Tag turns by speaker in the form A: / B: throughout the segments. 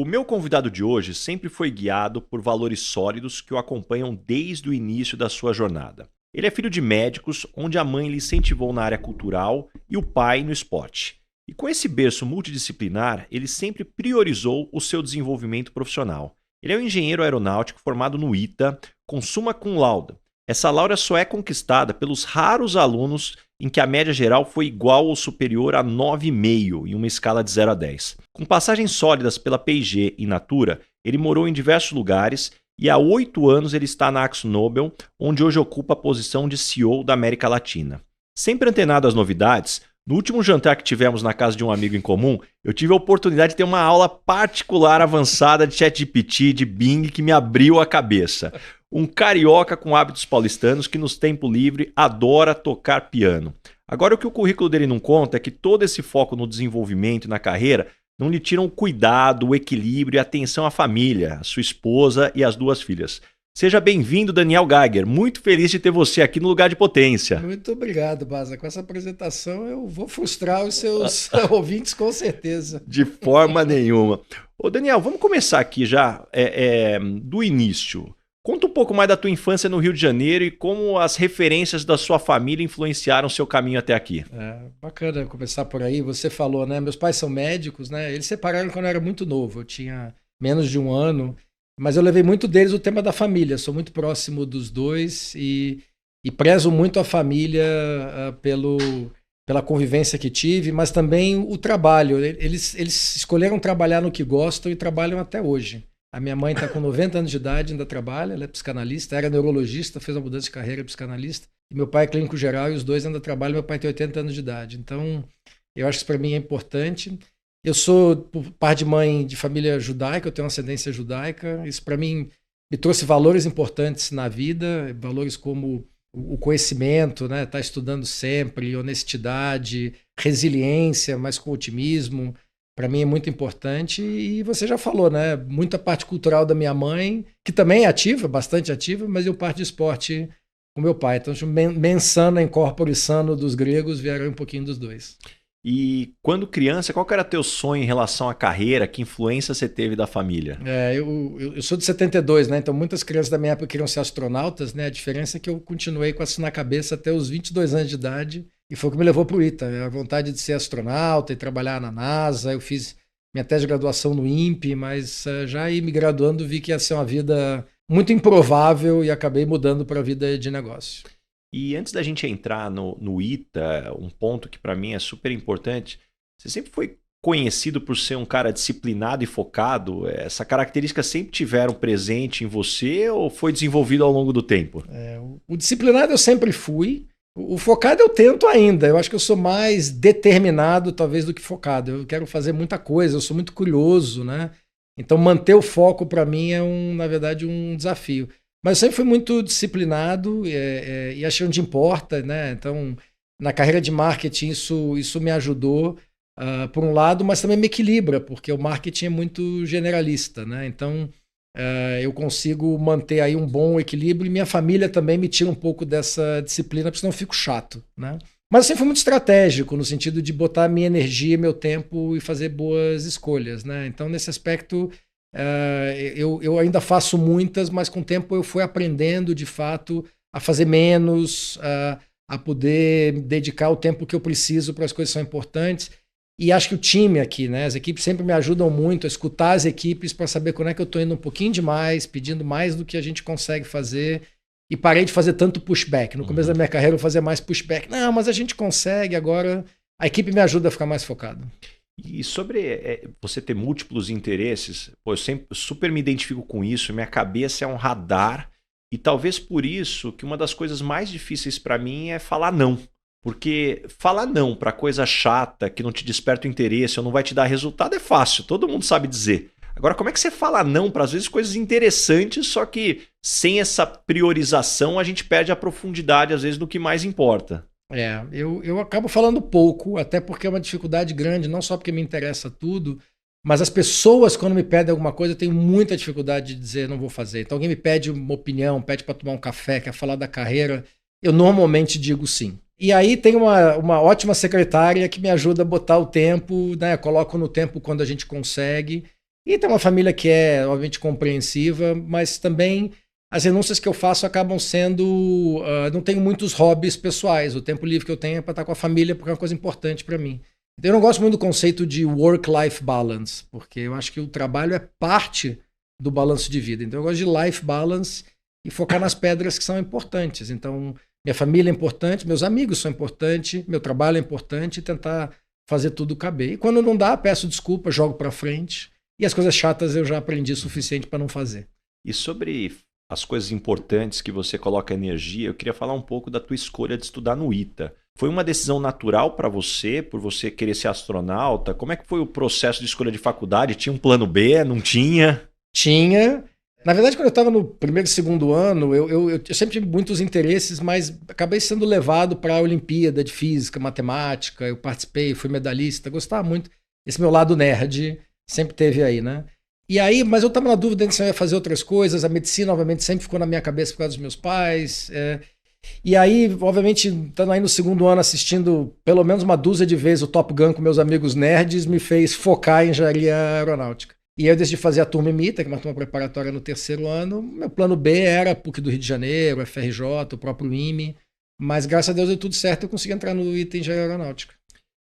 A: O meu convidado de hoje sempre foi guiado por valores sólidos que o acompanham desde o início da sua jornada. Ele é filho de médicos, onde a mãe lhe incentivou na área cultural e o pai no esporte. E com esse berço multidisciplinar, ele sempre priorizou o seu desenvolvimento profissional. Ele é um engenheiro aeronáutico formado no ITA, com summa cum laude. Essa laurea só é conquistada pelos raros alunos em que a média geral foi igual ou superior a 9,5 em uma escala de 0 a 10. Com passagens sólidas pela P&G e Natura, ele morou em diversos lugares e há 8 anos ele está na AkzoNobel, onde hoje ocupa a posição de CEO da América Latina. Sempre antenado às novidades, no último jantar que tivemos na casa de um amigo em comum, eu tive a oportunidade de ter uma aula particular avançada de ChatGPT, de Bing, que me abriu a cabeça. Um carioca com hábitos paulistanos que nos tempo livre adora tocar piano. Agora o que o currículo dele não conta é que todo esse foco no desenvolvimento e na carreira não lhe tiram o cuidado, o equilíbrio e a atenção à família, a sua esposa e as 2 filhas. Seja bem-vindo, Daniel Geiger. Muito feliz de ter você aqui no Lugar de Potência.
B: Muito obrigado, Baza. Com essa apresentação eu vou frustrar os seus ouvintes com certeza.
A: De forma nenhuma. Ô Daniel, vamos começar aqui já do início. Conta um pouco mais da tua infância no Rio de Janeiro e como as referências da sua família influenciaram seu caminho até aqui.
B: Bacana começar por aí. Você falou, né? Meus pais são médicos, né? Eles se separaram quando eu era muito novo. Eu tinha menos de 1 ano. Mas eu levei muito deles o tema da família. Sou muito próximo dos dois e prezo muito a família pela convivência que tive, mas também o trabalho. Eles escolheram trabalhar no que gostam e trabalham até hoje. A minha mãe está com 90 anos de idade, ainda trabalha, ela é psicanalista, era neurologista, fez uma mudança de carreira, psicanalista. E meu pai é clínico geral e os dois ainda trabalham. Meu pai tem 80 anos de idade. Então, eu acho que isso para mim é importante. Eu sou, por parte de mãe, de família judaica, eu tenho uma ascendência judaica. Isso, para mim, me trouxe valores importantes na vida, valores como o conhecimento, né? Estar estudando sempre, honestidade, resiliência, mas com otimismo. Para mim é muito importante. E você já falou, né? Muita parte cultural da minha mãe, que também é ativa, bastante ativa, mas eu parte de esporte com meu pai. Então, mensana, incorpore sano dos gregos, vieram um pouquinho dos dois.
A: E quando criança, qual que era teu sonho em relação à carreira? Que influência você teve da família?
B: Eu sou de 72, né? Então muitas crianças da minha época queriam ser astronautas, né? A diferença é que eu continuei com isso na cabeça até os 22 anos de idade e foi o que me levou para o ITA. A vontade de ser astronauta e trabalhar na NASA. Eu fiz minha tese de graduação no INPE, mas já aí me graduando vi que ia ser uma vida muito improvável e acabei mudando para a vida de negócio.
A: E antes da gente entrar no ITA, um ponto que para mim é super importante, você sempre foi conhecido por ser um cara disciplinado e focado? Essa característica sempre tiveram presente em você ou foi desenvolvido ao longo do tempo?
B: O disciplinado eu sempre fui. O focado eu tento ainda. Eu acho que eu sou mais determinado talvez do que focado. Eu quero fazer muita coisa, eu sou muito curioso, né? Então manter o foco para mim é na verdade um desafio. Mas eu sempre fui muito disciplinado e achei onde importa, né? Então, na carreira de marketing, isso me ajudou, por um lado, mas também me equilibra, porque o marketing é muito generalista, né? Então, eu consigo manter aí um bom equilíbrio e minha família também me tira um pouco dessa disciplina, porque senão eu fico chato, né? Mas eu sempre fui muito estratégico, no sentido de botar minha energia, meu tempo e fazer boas escolhas, né? Então, nesse aspecto... eu ainda faço muitas, mas com o tempo eu fui aprendendo de fato a fazer menos, a poder dedicar o tempo que eu preciso para as coisas que são importantes. E acho que o time aqui, né, as equipes sempre me ajudam muito a escutar as equipes para saber quando é que eu estou indo um pouquinho demais, pedindo mais do que a gente consegue fazer. E parei de fazer tanto pushback. No começo da minha carreira eu fazia mais pushback. Não, mas a gente consegue, agora a equipe me ajuda a ficar mais focado.
A: E sobre você ter múltiplos interesses, eu sempre super me identifico com isso, minha cabeça é um radar e talvez por isso que uma das coisas mais difíceis para mim é falar não. Porque falar não para coisa chata, que não te desperta o interesse ou não vai te dar resultado é fácil, todo mundo sabe dizer. Agora, como é que você fala não para às vezes coisas interessantes, só que sem essa priorização a gente perde a profundidade às vezes do que mais importa.
B: Eu acabo falando pouco, até porque é uma dificuldade grande, não só porque me interessa tudo, mas as pessoas, quando me pedem alguma coisa, eu tenho muita dificuldade de dizer não vou fazer. Então alguém me pede uma opinião, pede para tomar um café, quer falar da carreira, eu normalmente digo sim. E aí tem uma ótima secretária que me ajuda a botar o tempo, né? Coloco no tempo quando a gente consegue. E tem uma família que é, obviamente, compreensiva, mas também as renúncias que eu faço acabam sendo... não tenho muitos hobbies pessoais. O tempo livre que eu tenho é para estar com a família, porque é uma coisa importante para mim. Então, eu não gosto muito do conceito de work-life balance, porque eu acho que o trabalho é parte do balanço de vida. Então, eu gosto de life balance e focar nas pedras que são importantes. Então, minha família é importante, meus amigos são importantes, meu trabalho é importante e tentar fazer tudo caber. E quando não dá, peço desculpa, jogo para frente. E as coisas chatas eu já aprendi o suficiente para não fazer.
A: E sobre as coisas importantes que você coloca energia, eu queria falar um pouco da tua escolha de estudar no ITA. Foi uma decisão natural para você, por você querer ser astronauta? Como é que foi o processo de escolha de faculdade? Tinha um plano B? Não tinha?
B: Tinha. Na verdade, quando eu estava no primeiro e segundo ano, eu sempre tive muitos interesses, mas acabei sendo levado para a Olimpíada de Física, Matemática. Eu participei, fui medalhista, gostava muito. Esse meu lado nerd sempre teve aí, né? E aí, mas eu estava na dúvida se eu ia fazer outras coisas. A medicina, obviamente, sempre ficou na minha cabeça por causa dos meus pais. E aí, obviamente, estando aí no segundo ano assistindo pelo menos uma dúzia de vezes o Top Gun com meus amigos nerds, me fez focar em engenharia aeronáutica. E aí eu decidi fazer a turma IMITA, que é uma turma preparatória no terceiro ano. Meu plano B era a PUC do Rio de Janeiro, FRJ, o próprio IME. Mas graças a Deus deu tudo certo e eu consegui entrar no ITA em engenharia aeronáutica.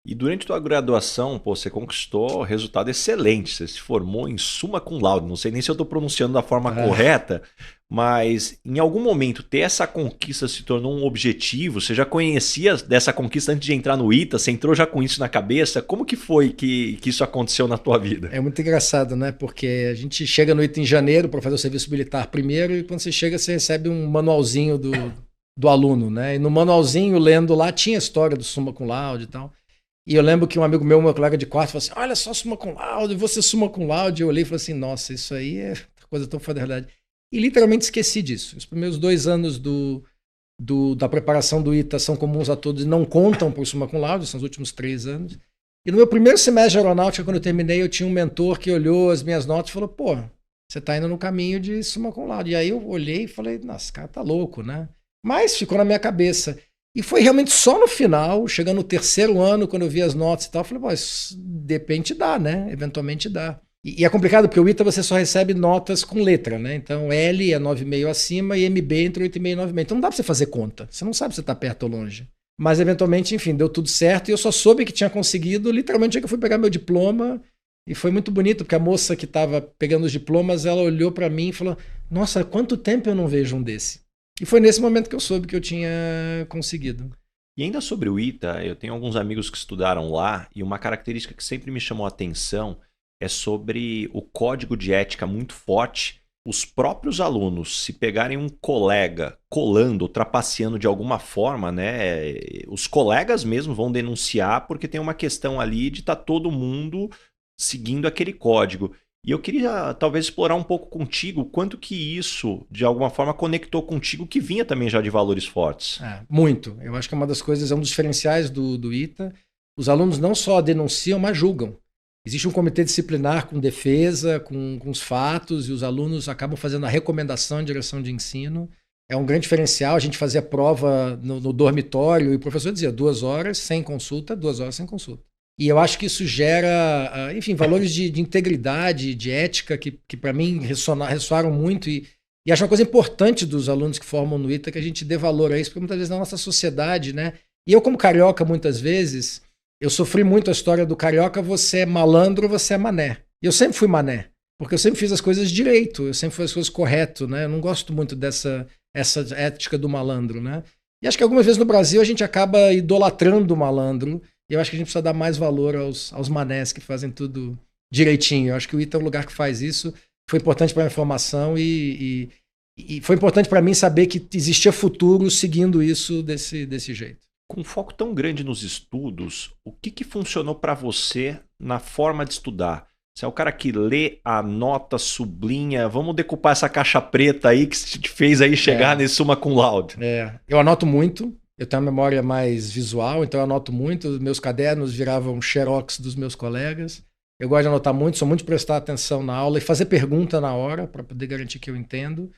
A: E durante tua graduação, você conquistou resultado excelente. Você se formou em summa cum laude. Não sei nem se eu estou pronunciando da forma correta, mas em algum momento ter essa conquista se tornou um objetivo? Você já conhecia dessa conquista antes de entrar no ITA? Você entrou já com isso na cabeça? Como que foi que isso aconteceu na tua vida?
B: É muito engraçado, né? Porque a gente chega no ITA em janeiro para fazer o serviço militar primeiro e quando você chega você recebe um manualzinho do aluno, né? E no manualzinho, lendo lá, tinha a história do summa cum laude e tal. E eu lembro que um amigo meu colega de quarto, falou assim, olha só, summa cum laude, você summa cum laude. Eu olhei e falei assim, nossa, isso aí é coisa tão fora da realidade. E literalmente esqueci disso. Os primeiros 2 anos da preparação do ITA são comuns a todos e não contam por summa cum laude, são os últimos 3 anos. E no meu primeiro semestre de aeronáutica, quando eu terminei, eu tinha um mentor que olhou as minhas notas e falou, pô, você tá indo no caminho de summa cum laude. E aí eu olhei e falei, nossa, esse cara tá louco, né? Mas ficou na minha cabeça. E foi realmente só no final, chegando no terceiro ano, quando eu vi as notas e tal, eu falei, pô, isso de repente dá, né? Eventualmente dá. E é complicado, porque o ITA você só recebe notas com letra, né? Então L é 9,5 acima e MB entre 8,5 e 9,5. Então não dá pra você fazer conta. Você não sabe se você tá perto ou longe. Mas eventualmente, enfim, deu tudo certo e eu só soube que tinha conseguido literalmente no dia que eu fui pegar meu diploma. E foi muito bonito, porque a moça que estava pegando os diplomas, ela olhou para mim e falou, nossa, quanto tempo eu não vejo um desse? E foi nesse momento que eu soube que eu tinha conseguido.
A: E ainda sobre o ITA, eu tenho alguns amigos que estudaram lá e uma característica que sempre me chamou a atenção é sobre o código de ética muito forte. Os próprios alunos, se pegarem um colega colando ou trapaceando de alguma forma, né, os colegas mesmo vão denunciar porque tem uma questão ali de estar todo mundo seguindo aquele código. E eu queria talvez explorar um pouco contigo quanto que isso, de alguma forma, conectou contigo, que vinha também já de valores fortes.
B: Muito. Eu acho que é uma das coisas, é um dos diferenciais do ITA. Os alunos não só denunciam, mas julgam. Existe um comitê disciplinar com defesa, com os fatos, e os alunos acabam fazendo a recomendação em direção de ensino. É um grande diferencial. A gente fazia prova no dormitório e o professor dizia 2 horas sem consulta, 2 horas sem consulta. E eu acho que isso gera, enfim, valores de integridade, de ética, que para mim ressoaram muito. E acho uma coisa importante dos alunos que formam no ITA que a gente dê valor a isso, porque muitas vezes na nossa sociedade, né? E eu, como carioca, muitas vezes, eu sofri muito a história do carioca, você é malandro ou você é mané. E eu sempre fui mané, porque eu sempre fiz as coisas direito, eu sempre fiz as coisas correto, né? Eu não gosto muito essa ética do malandro, né? E acho que algumas vezes no Brasil a gente acaba idolatrando o malandro. E eu acho que a gente precisa dar mais valor aos manés que fazem tudo direitinho. Eu acho que o ITA é um lugar que faz isso. Foi importante para a minha formação e foi importante para mim saber que existia futuro seguindo isso desse jeito.
A: Com um foco tão grande nos estudos, o que funcionou para você na forma de estudar? Você é o cara que lê, anota, sublinha. Vamos decupar essa caixa preta aí que te fez aí chegar nesse summa cum laude.
B: Eu anoto muito. Eu tenho uma memória mais visual, então eu anoto muito. Meus cadernos viravam xerox dos meus colegas. Eu gosto de anotar muito, sou muito de prestar atenção na aula e fazer pergunta na hora para poder garantir que eu entendo.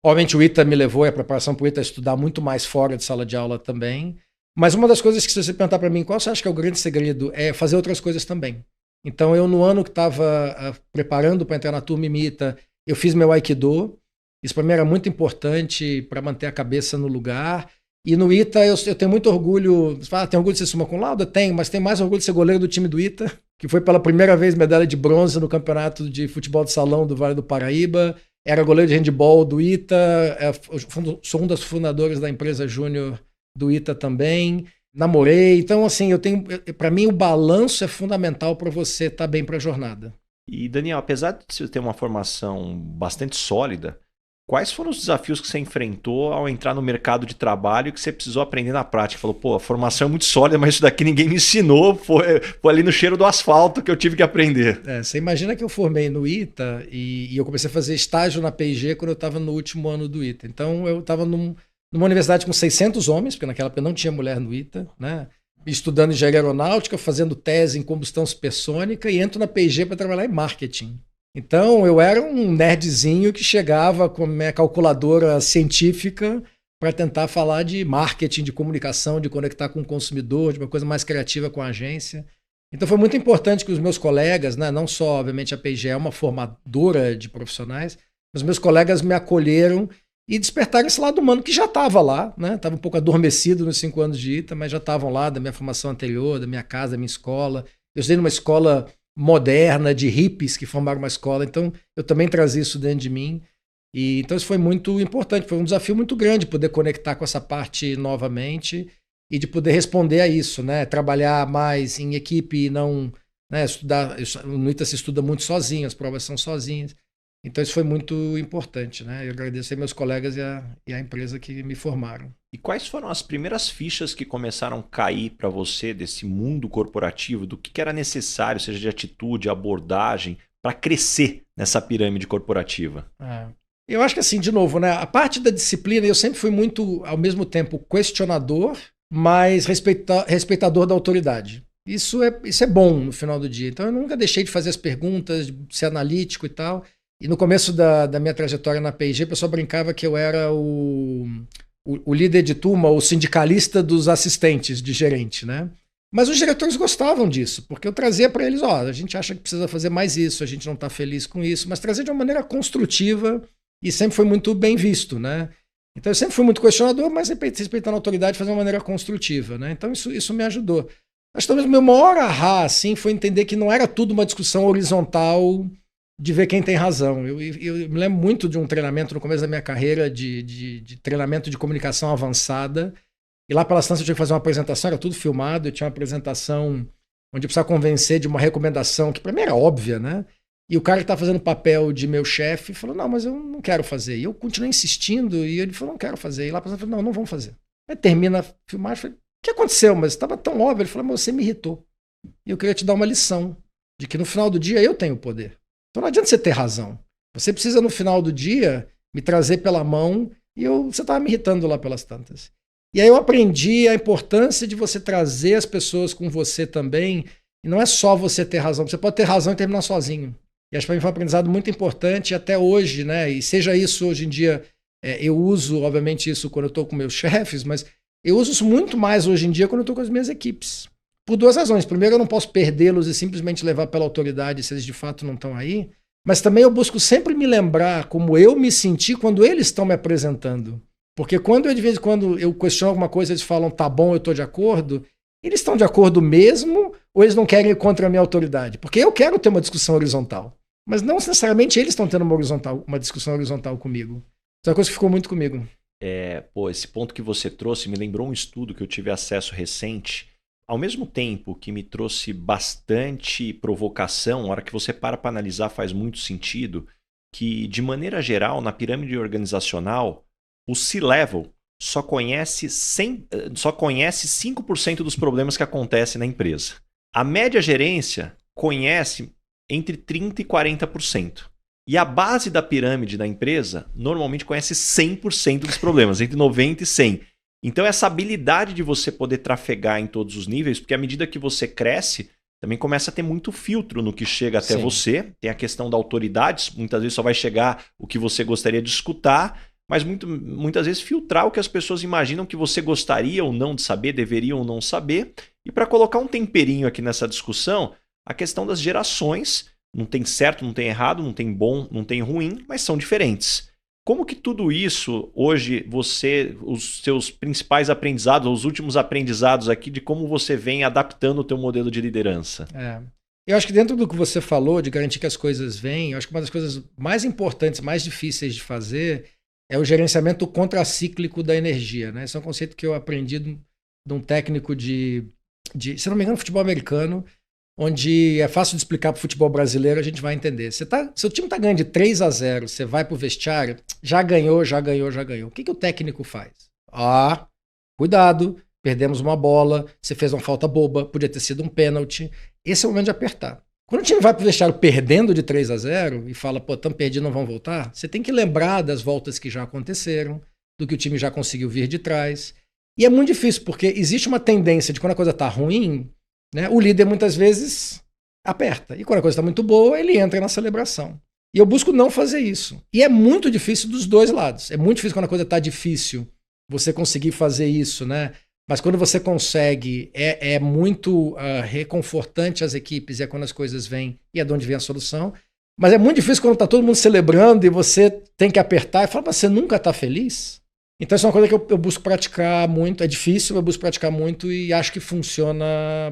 B: Obviamente o ITA me levou, a preparação para o ITA, a estudar muito mais fora de sala de aula também. Mas uma das coisas que se você perguntar para mim, qual você acha que é o grande segredo? É fazer outras coisas também. Então, eu no ano que estava preparando para entrar na turma IMITA, eu fiz meu Aikido. Isso para mim era muito importante para manter a cabeça no lugar. E no ITA eu tenho muito orgulho. Você fala, tem orgulho de ser summa cum laude? Tenho, mas tenho mais orgulho de ser goleiro do time do ITA, que foi pela primeira vez medalha de bronze no campeonato de futebol de salão do Vale do Paraíba. Era goleiro de handebol do ITA. Sou um dos fundadores da empresa júnior do ITA também. Namorei. Então, assim, para mim o balanço é fundamental para você estar bem para a jornada.
A: E, Daniel, apesar de você ter uma formação bastante sólida, quais foram os desafios que você enfrentou ao entrar no mercado de trabalho e que você precisou aprender na prática? Falou, pô, a formação é muito sólida, mas isso daqui ninguém me ensinou, foi ali no cheiro do asfalto que eu tive que aprender.
B: Você imagina que eu formei no ITA e eu comecei a fazer estágio na P&G quando eu estava no último ano do ITA. Então eu estava numa universidade com 600 homens, porque naquela época não tinha mulher no ITA, né? Estudando engenharia aeronáutica, fazendo tese em combustão supersônica e entro na P&G para trabalhar em marketing. Então, eu era um nerdzinho que chegava com a minha calculadora científica para tentar falar de marketing, de comunicação, de conectar com o consumidor, de uma coisa mais criativa com a agência. Então, foi muito importante que os meus colegas, né, não só, obviamente, a P&G é uma formadora de profissionais, os meus colegas me acolheram e despertaram esse lado humano que já estava lá, né? Estava um pouco adormecido nos 5 anos de ITA, mas já estavam lá da minha formação anterior, da minha casa, da minha escola. Eu estudei numa escola moderna, de hippies que formaram uma escola, então eu também trazia isso dentro de mim. E então isso foi muito importante, foi um desafio muito grande poder conectar com essa parte novamente e de poder responder a isso, né? Trabalhar mais em equipe e não, né, estudar. No ITA se estuda muito sozinho, as provas são sozinhas. Então isso foi muito importante, né? Eu agradeço aí meus colegas e a empresa que me formaram.
A: E quais foram as primeiras fichas que começaram a cair para você desse mundo corporativo, do que era necessário, seja de atitude, abordagem, para crescer nessa pirâmide corporativa?
B: Eu acho que assim, de novo, né? A parte da disciplina, eu sempre fui muito, ao mesmo tempo, questionador, mas respeitador da autoridade. Isso é bom no final do dia. Então eu nunca deixei de fazer as perguntas, de ser analítico e tal. E no começo da minha trajetória na P&G, o pessoal brincava que eu era o líder de turma, o sindicalista dos assistentes de gerente, né? Mas os diretores gostavam disso, porque eu trazia para eles, a gente acha que precisa fazer mais isso, a gente não está feliz com isso, mas trazia de uma maneira construtiva e sempre foi muito bem visto, né? Então eu sempre fui muito questionador, mas respeitando a autoridade, fazer de uma maneira construtiva, né? Então isso me ajudou. Acho que talvez o meu maior ahá, assim, foi entender que não era tudo uma discussão horizontal de ver quem tem razão. Eu me lembro muito de um treinamento no começo da minha carreira de treinamento de comunicação avançada. E lá pelas tantas eu tinha que fazer uma apresentação, era tudo filmado. Eu tinha uma apresentação onde eu precisava convencer de uma recomendação que para mim era óbvia, né? E o cara que estava fazendo o papel de meu chefe falou, não, mas eu não quero fazer. E eu continuei insistindo e ele falou, não quero fazer. E lá pelas tantas eu falei, não vamos fazer. Aí termina a filmagem, eu falei, o que aconteceu? Mas estava tão óbvio. Ele falou, mas você me irritou. E eu queria te dar uma lição de que no final do dia eu tenho o poder. Então não adianta você ter razão. Você precisa, no final do dia, me trazer pela mão e você estava me irritando lá pelas tantas. E aí eu aprendi a importância de você trazer as pessoas com você também. E não é só você ter razão. Você pode ter razão e terminar sozinho. E acho que para mim foi um aprendizado muito importante até hoje, né? E seja isso hoje em dia, eu uso, obviamente, isso quando eu estou com meus chefes, mas eu uso isso muito mais hoje em dia quando eu estou com as minhas equipes. Por 2 razões. Primeiro, eu não posso perdê-los e simplesmente levar pela autoridade se eles de fato não estão aí. Mas também eu busco sempre me lembrar como eu me senti quando eles estão me apresentando. Porque de vez em quando eu questiono alguma coisa, eles falam, tá bom, eu estou de acordo. Eles estão de acordo mesmo ou eles não querem ir contra a minha autoridade? Porque eu quero ter uma discussão horizontal. Mas não necessariamente eles estão tendo uma discussão horizontal comigo. Isso é uma coisa que ficou muito comigo.
A: Esse ponto que você trouxe me lembrou um estudo que eu tive acesso recente. Ao mesmo tempo que me trouxe bastante provocação, a hora que você para analisar faz muito sentido, que de maneira geral, na pirâmide organizacional, o C-Level só conhece 5% dos problemas que acontecem na empresa. A média gerência conhece entre 30% e 40%. E a base da pirâmide da empresa normalmente conhece 100% dos problemas, entre 90% e 100%. Então essa habilidade de você poder trafegar em todos os níveis, porque à medida que você cresce, também começa a ter muito filtro no que chega até você. Tem a questão da autoridade, muitas vezes só vai chegar o que você gostaria de escutar, mas muitas vezes filtrar o que as pessoas imaginam que você gostaria ou não de saber, deveria ou não saber. E para colocar um temperinho aqui nessa discussão, A questão das gerações, não tem certo, não tem errado, não tem bom, não tem ruim, mas são diferentes. Como que tudo isso, hoje, os seus principais aprendizados, os últimos aprendizados aqui, de como você vem adaptando o teu modelo de liderança?
B: Eu acho que dentro do que você falou, de garantir que as coisas vêm, eu acho que uma das coisas mais importantes, mais difíceis de fazer, é o gerenciamento contracíclico da energia. Né? Esse é um conceito que eu aprendi de um técnico se não me engano, futebol americano, onde é fácil de explicar para o futebol brasileiro, a gente vai entender. Seu time está ganhando de 3-0, você vai para o vestiário, já ganhou, já ganhou, já ganhou. O que o técnico faz? Cuidado, perdemos uma bola, você fez uma falta boba, podia ter sido um pênalti. Esse é o momento de apertar. Quando o time vai para o vestiário perdendo de 3-0 e fala, estamos perdidos, não vão voltar, você tem que lembrar das voltas que já aconteceram, do que o time já conseguiu vir de trás. E é muito difícil, porque existe uma tendência de quando a coisa está ruim, né, o líder muitas vezes aperta. E quando a coisa está muito boa, ele entra na celebração. E eu busco não fazer isso. E é muito difícil dos dois lados. É muito difícil quando a coisa está difícil você conseguir fazer isso, né? Mas quando você consegue, é muito reconfortante às equipes, e é quando as coisas vêm e é de onde vem a solução. Mas é muito difícil quando está todo mundo celebrando e você tem que apertar e falar, mas você nunca está feliz? Então isso é uma coisa que eu busco praticar muito. É difícil, eu busco praticar muito e acho que funciona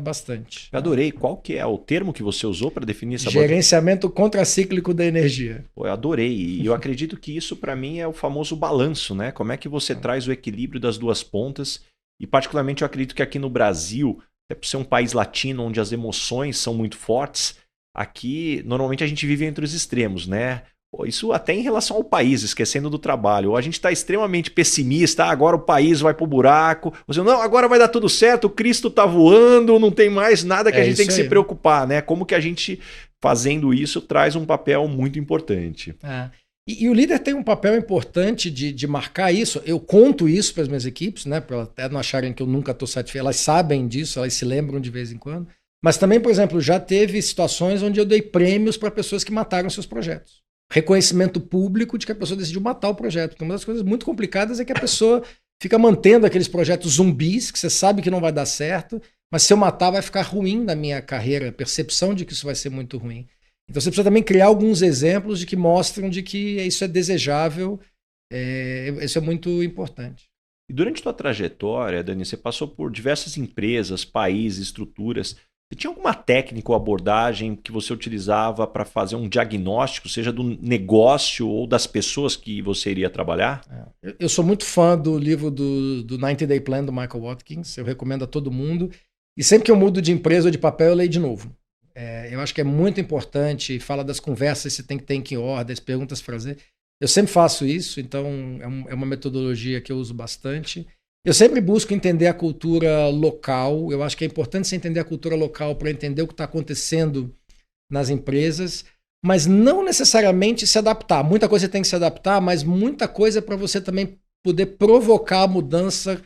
B: bastante.
A: Eu adorei. Qual que é o termo que você usou para definir essa
B: gerenciamento contracíclico da energia.
A: Pô, eu adorei. E eu acredito que isso para mim é o famoso balanço, né? Como é que você traz o equilíbrio das duas pontas? E particularmente eu acredito que aqui no Brasil, até por ser um país latino onde as emoções são muito fortes, aqui normalmente a gente vive entre os extremos, né? Isso até em relação ao país, esquecendo do trabalho. Ou a gente está extremamente pessimista, agora o país vai pro buraco. Ou seja, não, agora vai dar tudo certo, o Cristo está voando, não tem mais nada que a gente tem que se preocupar, né? Como que a gente, fazendo isso, traz um papel muito importante.
B: E o líder tem um papel importante de marcar isso. Eu conto isso para as minhas equipes, né? Para até não acharem que eu nunca estou satisfeito. Elas sabem disso, elas se lembram de vez em quando. Mas também, por exemplo, já teve situações onde eu dei prêmios para pessoas que mataram seus projetos. Reconhecimento público de que a pessoa decidiu matar o projeto. Porque uma das coisas muito complicadas é que a pessoa fica mantendo aqueles projetos zumbis, que você sabe que não vai dar certo, mas se eu matar vai ficar ruim na minha carreira, a percepção de que isso vai ser muito ruim. Então você precisa também criar alguns exemplos de que mostram de que isso é desejável, isso é muito importante.
A: E durante tua trajetória, Dani, você passou por diversas empresas, países, estruturas. Você tinha alguma técnica ou abordagem que você utilizava para fazer um diagnóstico, seja do negócio ou das pessoas que você iria trabalhar?
B: Eu sou muito fã do livro do 90 Day Plan, do Michael Watkins. Eu recomendo a todo mundo. E sempre que eu mudo de empresa ou de papel, eu leio de novo. Eu acho que é muito importante. Fala das conversas, você tem que ter em que ordem, as perguntas fazer. Eu sempre faço isso, então é uma metodologia que eu uso bastante. Eu sempre busco entender a cultura local. Eu acho que é importante você entender a cultura local para entender o que está acontecendo nas empresas, mas não necessariamente se adaptar. Muita coisa você tem que se adaptar, mas muita coisa é para você também poder provocar a mudança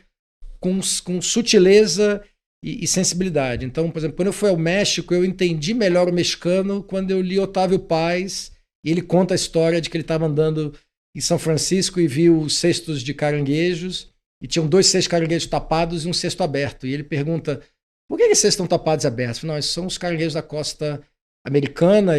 B: com sutileza e sensibilidade. Então, por exemplo, quando eu fui ao México, eu entendi melhor o mexicano quando eu li Otávio Paz, e ele conta a história de que ele estava andando em São Francisco e viu cestos de caranguejos, e tinham 2 cestos de caranguejos tapados e um cesto aberto. E ele pergunta, por que esses cestos estão tapados e abertos? Não, esses são os caranguejos da costa americana,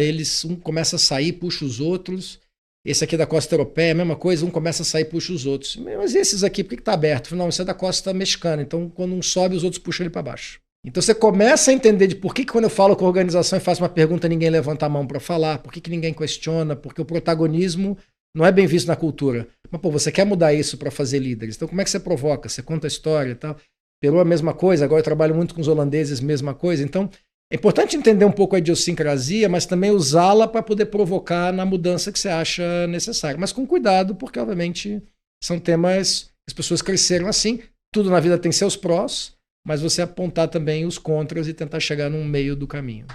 B: um começa a sair, puxa os outros. Esse aqui é da costa europeia, a mesma coisa, um começa a sair, puxa os outros. Mas esses aqui, por que está aberto? Não, isso é da costa mexicana, então quando um sobe, os outros puxam ele para baixo. Então você começa a entender de por que quando eu falo com a organização e faço uma pergunta, ninguém levanta a mão para falar, por que ninguém questiona, porque o protagonismo não é bem visto na cultura. Mas, você quer mudar isso para fazer líderes. Então, como é que você provoca? Você conta a história e tal. Peru a mesma coisa, agora eu trabalho muito com os holandeses, mesma coisa. Então, é importante entender um pouco a idiosincrasia, mas também usá-la para poder provocar na mudança que você acha necessária. Mas com cuidado, porque, obviamente, são temas que as pessoas cresceram assim. Tudo na vida tem seus prós, mas você apontar também os contras e tentar chegar no meio do caminho.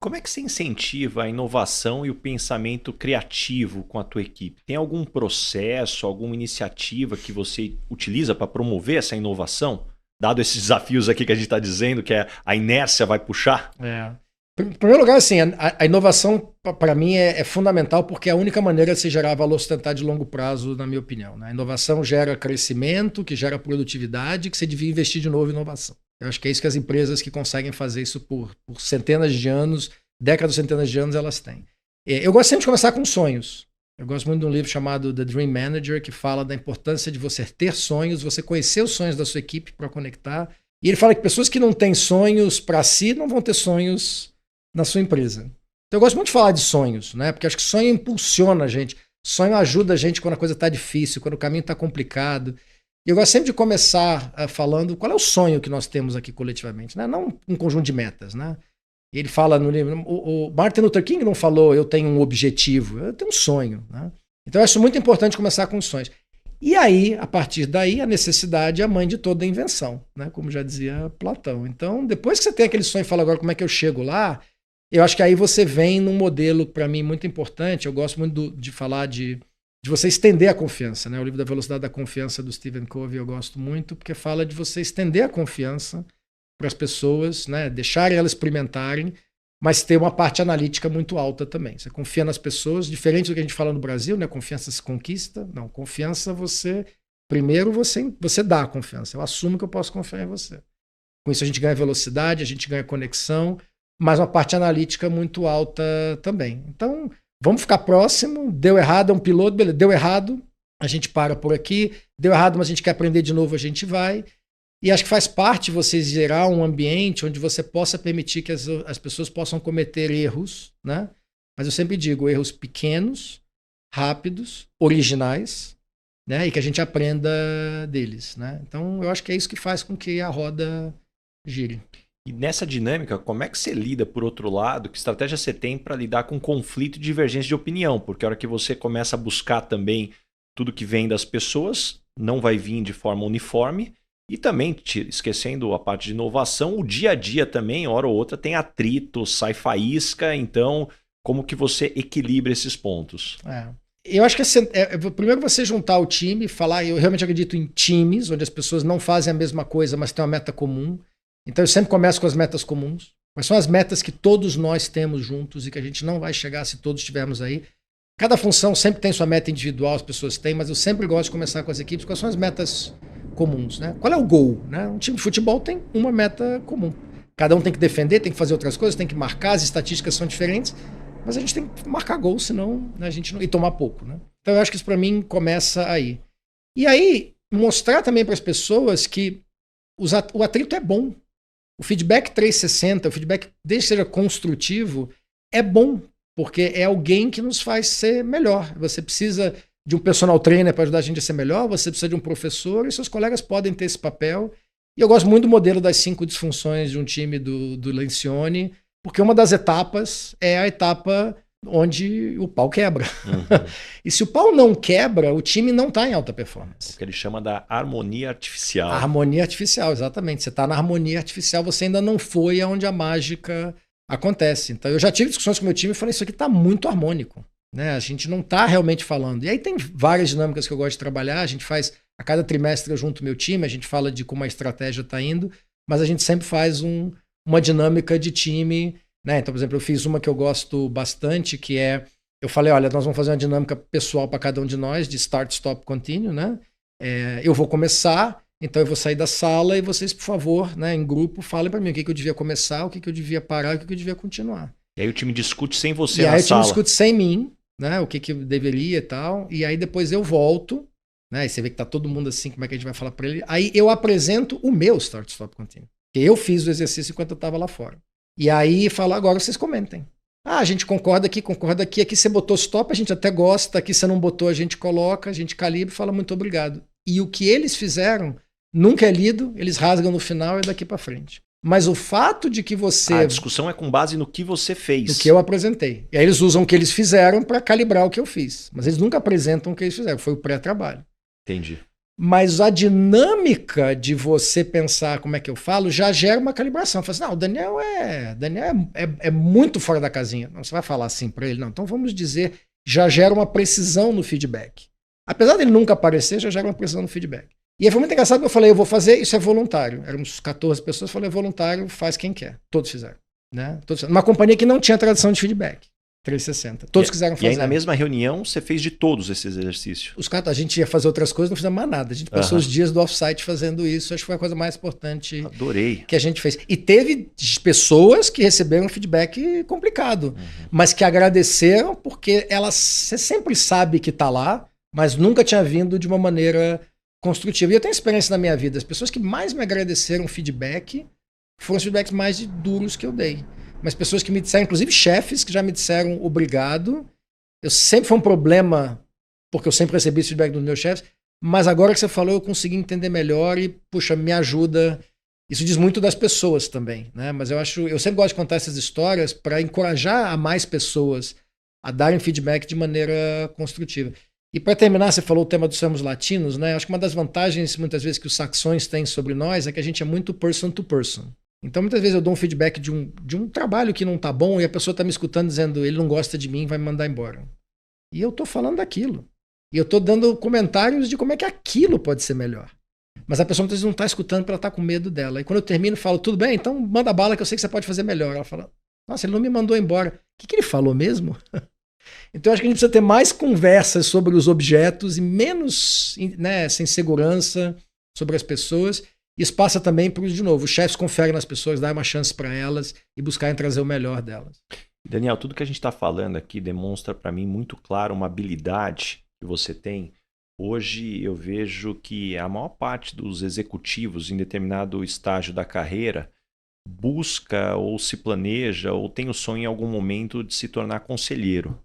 A: Como é que você incentiva a inovação e o pensamento criativo com a tua equipe? Tem algum processo, alguma iniciativa que você utiliza para promover essa inovação? Dado esses desafios aqui que a gente está dizendo, que a inércia vai puxar?
B: Em primeiro lugar, assim, a inovação para mim é fundamental porque é a única maneira de se gerar valor sustentável de longo prazo, na minha opinião. Né? A inovação gera crescimento, que gera produtividade, que você devia investir de novo em inovação. Eu acho que é isso que as empresas que conseguem fazer isso por centenas de anos, décadas, centenas de anos, elas têm. Eu gosto sempre de começar com sonhos. Eu gosto muito de um livro chamado The Dream Manager, que fala da importância de você ter sonhos, você conhecer os sonhos da sua equipe para conectar. E ele fala que pessoas que não têm sonhos para si não vão ter sonhos na sua empresa. Então eu gosto muito de falar de sonhos, né? Porque acho que sonho impulsiona a gente. Sonho ajuda a gente quando a coisa está difícil, quando o caminho está complicado. E eu gosto sempre de começar falando qual é o sonho que nós temos aqui coletivamente, né? Não um conjunto de metas, né? Ele fala no livro, o Martin Luther King não falou eu tenho um objetivo, eu tenho um sonho, né? Então eu acho muito importante começar com os sonhos. E aí, a partir daí, a necessidade é a mãe de toda a invenção, né? Como já dizia Platão. Então, depois que você tem aquele sonho e fala agora como é que eu chego lá, eu acho que aí você vem num modelo, para mim, muito importante. Eu gosto muito de falar de você estender a confiança, né? O livro da Velocidade da Confiança do Stephen Covey eu gosto muito, porque fala de você estender a confiança para as pessoas, né? Deixarem elas experimentarem, mas ter uma parte analítica muito alta também. Você confia nas pessoas, diferente do que a gente fala no Brasil, né? Confiança se conquista. Não, confiança primeiro você dá a confiança. Eu assumo que eu posso confiar em você. Com isso a gente ganha velocidade, a gente ganha conexão, mas uma parte analítica muito alta também. Então, vamos ficar próximo. Deu errado, é um piloto, beleza. Deu errado, a gente para por aqui. Deu errado, mas a gente quer aprender de novo, a gente vai. E acho que faz parte você gerar um ambiente onde você possa permitir que as pessoas possam cometer erros, né? Mas eu sempre digo, erros pequenos, rápidos, originais, né? E que a gente aprenda deles, né? Então, eu acho que é isso que faz com que a roda gire.
A: E nessa dinâmica, como é que você lida, por outro lado, que estratégia você tem para lidar com conflito e divergência de opinião? Porque a hora que você começa a buscar também tudo que vem das pessoas, não vai vir de forma uniforme. E também, esquecendo a parte de inovação, o dia a dia também, hora ou outra, tem atrito, sai faísca. Então, como que você equilibra esses pontos?
B: Eu acho que primeiro você juntar o time, falar, eu realmente acredito em times, onde as pessoas não fazem a mesma coisa, mas têm uma meta comum. Então eu sempre começo com as metas comuns. Quais são as metas que todos nós temos juntos e que a gente não vai chegar se todos estivermos aí? Cada função sempre tem sua meta individual, as pessoas têm, mas eu sempre gosto de começar com as equipes. Quais são as metas comuns, né? Qual é o goal, né? Um time de futebol tem uma meta comum. Cada um tem que defender, tem que fazer outras coisas, tem que marcar, as estatísticas são diferentes, mas a gente tem que marcar gol, senão, né, a gente não... E tomar pouco, né? Então eu acho que isso para mim começa aí. E aí, mostrar também para as pessoas que o atrito é bom. O feedback 360, o feedback, desde que seja construtivo, é bom, porque é alguém que nos faz ser melhor. Você precisa de um personal trainer para ajudar a gente a ser melhor, você precisa de um professor e seus colegas podem ter esse papel. E eu gosto muito do modelo das 5 disfunções de um time do Lencioni, porque uma das etapas é a etapa onde o pau quebra. Uhum. E se o pau não quebra, o time não está em alta performance.
A: O que ele chama da harmonia artificial.
B: A harmonia artificial, exatamente. Você está na harmonia artificial, você ainda não foi aonde a mágica acontece. Então eu já tive discussões com o meu time e falei, isso aqui está muito harmônico. Né? A gente não está realmente falando. E aí tem várias dinâmicas que eu gosto de trabalhar. A gente faz, a cada trimestre eu junto o meu time, a gente fala de como a estratégia está indo, mas a gente sempre faz uma dinâmica de time. Né? Então, por exemplo, eu fiz uma que eu gosto bastante, que é, eu falei, olha, nós vamos fazer uma dinâmica pessoal para cada um de nós, de start, stop, continue, né? Eu vou começar, então eu vou sair da sala e vocês, por favor, né, em grupo, falem para mim o que eu devia começar, o que eu devia parar, o que eu devia continuar.
A: E aí o time discute sem você na sala.
B: E aí o time discute sem mim, né, o que eu deveria e tal, e aí depois eu volto, né, e você vê que tá todo mundo assim, como é que a gente vai falar para ele, aí eu apresento o meu start, stop, continue, que eu fiz o exercício enquanto eu estava lá fora. E aí falo, agora vocês comentem. A gente concorda aqui, aqui você botou stop, a gente até gosta, aqui você não botou, a gente coloca, a gente calibra e fala muito obrigado. E o que eles fizeram nunca é lido, eles rasgam no final e daqui para frente. Mas o fato de que você...
A: A discussão é com base no que você fez.
B: No que eu apresentei. E aí eles usam o que eles fizeram para calibrar o que eu fiz. Mas eles nunca apresentam o que eles fizeram, foi o pré-trabalho.
A: Entendi.
B: Mas a dinâmica de você pensar como é que eu falo já gera uma calibração. Fala assim, não, o Daniel é muito fora da casinha. Não, você vai falar assim para ele? Não, então vamos dizer, já gera uma precisão no feedback. Apesar dele nunca aparecer, já gera uma precisão no feedback. E aí foi muito engraçado que eu falei, eu vou fazer, isso é voluntário. Éramos 14 pessoas, eu falei, é voluntário, faz quem quer. Todos fizeram. Né? Todos fizeram. Uma companhia que não tinha tradição de feedback. 360. Todos quiseram fazer.
A: E aí na mesma reunião você fez de todos esses exercícios?
B: A gente ia fazer outras coisas, não fizemos mais nada. A gente passou os dias do off-site fazendo isso. Acho que foi a coisa mais importante.
A: Adorei.
B: Que a gente fez. E teve pessoas que receberam feedback complicado, mas que agradeceram porque você sempre sabe que está lá, mas nunca tinha vindo de uma maneira construtiva. E eu tenho experiência na minha vida. As pessoas que mais me agradeceram feedback foram os feedbacks mais duros que eu dei. Mas pessoas que me disseram, inclusive chefes, que já me disseram obrigado. Eu sempre foi um problema, porque eu sempre recebi esse feedback dos meus chefes, mas agora que você falou, eu consegui entender melhor e, puxa, me ajuda. Isso diz muito das pessoas também, né? Mas eu sempre gosto de contar essas histórias para encorajar a mais pessoas a darem feedback de maneira construtiva. E para terminar, você falou o tema dos somos latinos, né? Acho que uma das vantagens, muitas vezes, que os saxões têm sobre nós é que a gente é muito person to person. Então, muitas vezes eu dou um feedback de um trabalho que não tá bom e a pessoa tá me escutando dizendo ele não gosta de mim, vai me mandar embora. E eu tô falando daquilo. E eu tô dando comentários de como é que aquilo pode ser melhor. Mas a pessoa muitas vezes não tá escutando porque ela tá com medo dela. E quando eu termino, eu falo, tudo bem, então manda bala que eu sei que você pode fazer melhor. Ela fala, nossa, ele não me mandou embora. O que ele falou mesmo? Então, eu acho que a gente precisa ter mais conversas sobre os objetos e menos, né, sem segurança sobre as pessoas. Isso passa também por, de novo, os chefes conferem nas pessoas, dar uma chance para elas e buscarem trazer o melhor delas.
A: Daniel, tudo que a gente está falando aqui demonstra para mim muito claro uma habilidade que você tem. Hoje eu vejo que a maior parte dos executivos em determinado estágio da carreira busca ou se planeja ou tem o sonho em algum momento de se tornar conselheiro.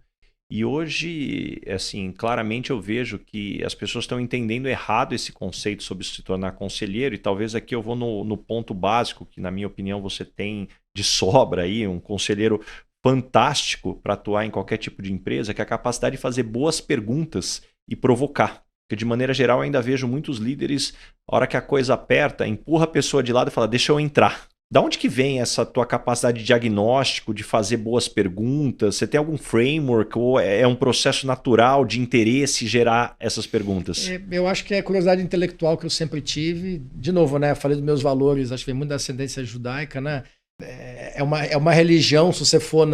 A: E hoje, assim, claramente eu vejo que as pessoas estão entendendo errado esse conceito sobre se tornar conselheiro, e talvez aqui eu vou no ponto básico, que na minha opinião você tem de sobra aí, um conselheiro fantástico para atuar em qualquer tipo de empresa, que é a capacidade de fazer boas perguntas e provocar. Porque de maneira geral eu ainda vejo muitos líderes, a hora que a coisa aperta, empurra a pessoa de lado e fala, deixa eu entrar. Da onde que vem essa tua capacidade de diagnóstico, de fazer boas perguntas? Você tem algum framework ou é um processo natural de interesse gerar essas perguntas?
B: Eu acho que é a curiosidade intelectual que eu sempre tive. De novo, né? Eu falei dos meus valores, acho que vem muito da ascendência judaica, né? É uma religião, se você for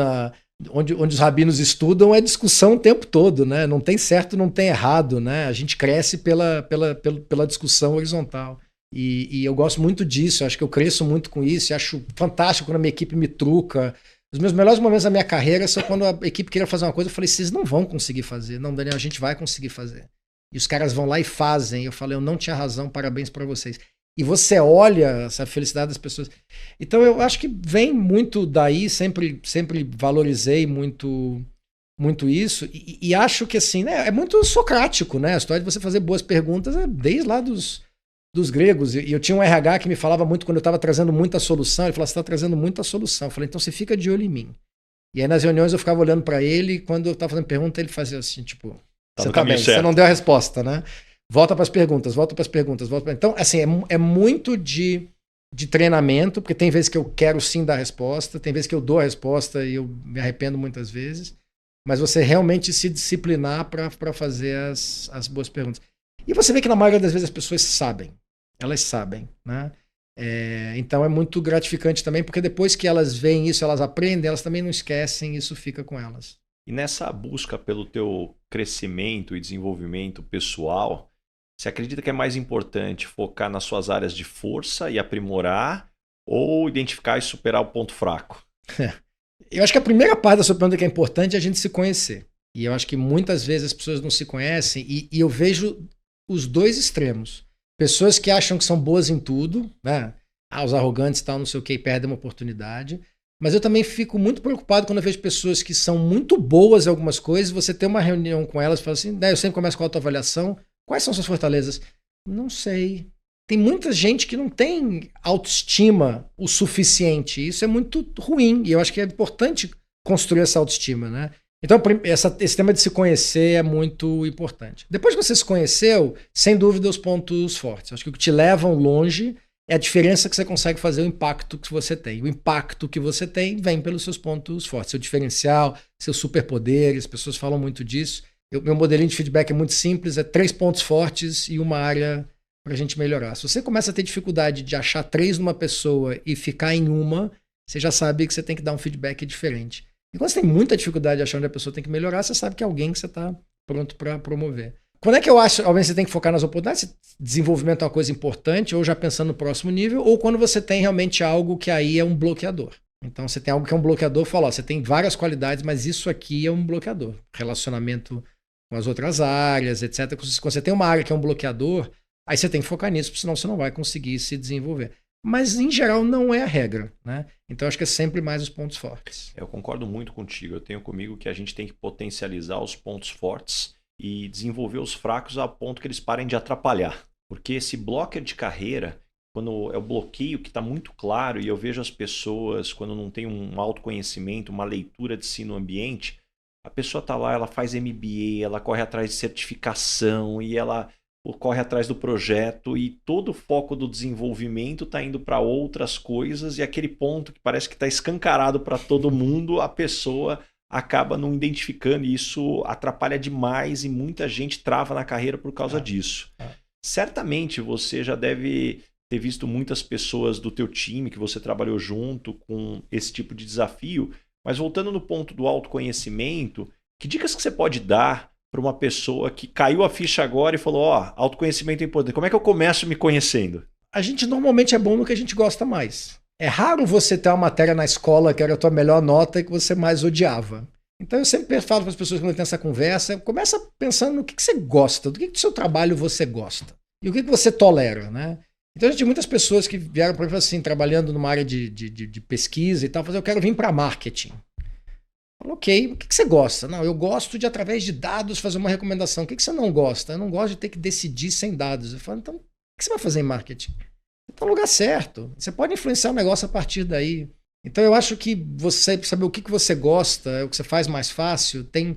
B: onde os rabinos estudam, é discussão o tempo todo, né? Não tem certo, não tem errado, né? A gente cresce pela discussão horizontal. E eu gosto muito disso, acho que eu cresço muito com isso, acho fantástico quando a minha equipe me truca. Os meus melhores momentos da minha carreira são quando a equipe queria fazer uma coisa, eu falei, vocês não vão conseguir fazer. Não, Daniel, a gente vai conseguir fazer. E os caras vão lá e fazem. Eu falei, eu não tinha razão, parabéns para vocês. E você olha essa felicidade das pessoas. Então eu acho que vem muito daí, sempre valorizei muito isso. E acho que assim, né, é muito socrático, né? A história de você fazer boas perguntas é desde lá dos gregos. E eu tinha um RH que me falava muito quando eu estava trazendo muita solução. Ele falava, você está trazendo muita solução. Eu falei, então você fica de olho em mim. E aí nas reuniões eu ficava olhando para ele e quando eu estava fazendo pergunta ele fazia assim, tipo, você tá bem, você não deu a resposta, né? Volta para as perguntas. Então, assim, é muito de treinamento, porque tem vezes que eu quero sim dar a resposta, tem vezes que eu dou a resposta e eu me arrependo muitas vezes, mas você realmente se disciplinar para fazer as boas perguntas. E você vê que na maioria das vezes as pessoas sabem. Elas sabem, né? Então é muito gratificante também, porque depois que elas veem isso, elas aprendem, elas também não esquecem, isso fica com elas.
A: E nessa busca pelo teu crescimento e desenvolvimento pessoal, você acredita que é mais importante focar nas suas áreas de força e aprimorar ou identificar e superar o ponto fraco?
B: Eu acho que a primeira parte da sua pergunta que é importante é a gente se conhecer. E eu acho que muitas vezes as pessoas não se conhecem e eu vejo os dois extremos. Pessoas que acham que são boas em tudo, né? Os arrogantes e tal, não sei o que, e perdem uma oportunidade. Mas eu também fico muito preocupado quando eu vejo pessoas que são muito boas em algumas coisas, você tem uma reunião com elas e fala assim, eu sempre começo com a autoavaliação, quais são suas fortalezas? Não sei. Tem muita gente que não tem autoestima o suficiente, isso é muito ruim, e eu acho que é importante construir essa autoestima, né? Então, esse tema de se conhecer é muito importante. Depois que você se conheceu, sem dúvida, os pontos fortes. Acho que o que te levam longe é a diferença que você consegue fazer, o impacto que você tem. O impacto que você tem vem pelos seus pontos fortes. Seu diferencial, seus superpoderes, as pessoas falam muito disso. Meu modelinho de feedback é muito simples, é 3 pontos fortes e uma área para a gente melhorar. Se você começa a ter dificuldade de achar 3 numa pessoa e ficar em uma, você já sabe que você tem que dar um feedback diferente. E quando você tem muita dificuldade de achar onde a pessoa tem que melhorar, você sabe que é alguém que você está pronto para promover. Quando é que eu acho, ao menos você tem que focar nas oportunidades, desenvolvimento é uma coisa importante, ou já pensando no próximo nível, ou quando você tem realmente algo que aí é um bloqueador. Então você tem algo que é um bloqueador, fala, ó, você tem várias qualidades, mas isso aqui é um bloqueador. Relacionamento com as outras áreas, etc. Quando você tem uma área que é um bloqueador, aí você tem que focar nisso, senão você não vai conseguir se desenvolver. Mas, em geral, não é a regra, né? Então, acho que é sempre mais os pontos fortes.
A: Eu concordo muito contigo. Eu tenho comigo que a gente tem que potencializar os pontos fortes e desenvolver os fracos a ponto que eles parem de atrapalhar. Porque esse blocker de carreira, quando é o bloqueio que está muito claro, e eu vejo as pessoas, quando não tem um autoconhecimento, uma leitura de si no ambiente, a pessoa está lá, ela faz MBA, ela corre atrás de certificação e ela corre atrás do projeto e todo o foco do desenvolvimento está indo para outras coisas e aquele ponto que parece que está escancarado para todo mundo, a pessoa acaba não identificando e isso atrapalha demais e muita gente trava na carreira por causa disso. Certamente você já deve ter visto muitas pessoas do teu time que você trabalhou junto com esse tipo de desafio, mas voltando no ponto do autoconhecimento, que dicas que você pode dar para uma pessoa que caiu a ficha agora e falou, autoconhecimento é importante. Como é que eu começo me conhecendo?
B: A gente normalmente é bom no que a gente gosta mais. É raro você ter uma matéria na escola que era a tua melhor nota e que você mais odiava. Então eu sempre falo para as pessoas quando tem essa conversa, começa pensando no que você gosta, do que do seu trabalho você gosta e o que você tolera, né? Então a gente tem muitas pessoas que vieram para mim assim, trabalhando numa área de pesquisa e tal, eu quero vir para marketing. Ok, o que você gosta? Não, eu gosto de, através de dados, fazer uma recomendação. O que você não gosta? Eu não gosto de ter que decidir sem dados. Eu falo, então, o que você vai fazer em marketing? Você está no lugar certo. Você pode influenciar o negócio a partir daí. Então, eu acho que você saber o que você gosta, é o que você faz mais fácil. Tem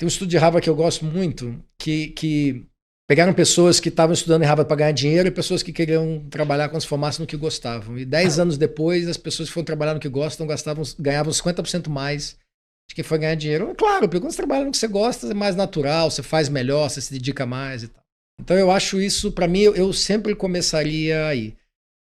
B: um estudo de Harvard que eu gosto muito, que pegaram pessoas que estavam estudando em Harvard para ganhar dinheiro e pessoas que queriam trabalhar quando se formassem no que gostavam. E 10 anos depois, as pessoas que foram trabalhar no que gostam ganhavam 50% mais de quem foi ganhar dinheiro. Claro, porque quando você trabalha no que você gosta, é mais natural, você faz melhor, você se dedica mais e tal. Então eu acho isso, para mim, eu sempre começaria aí.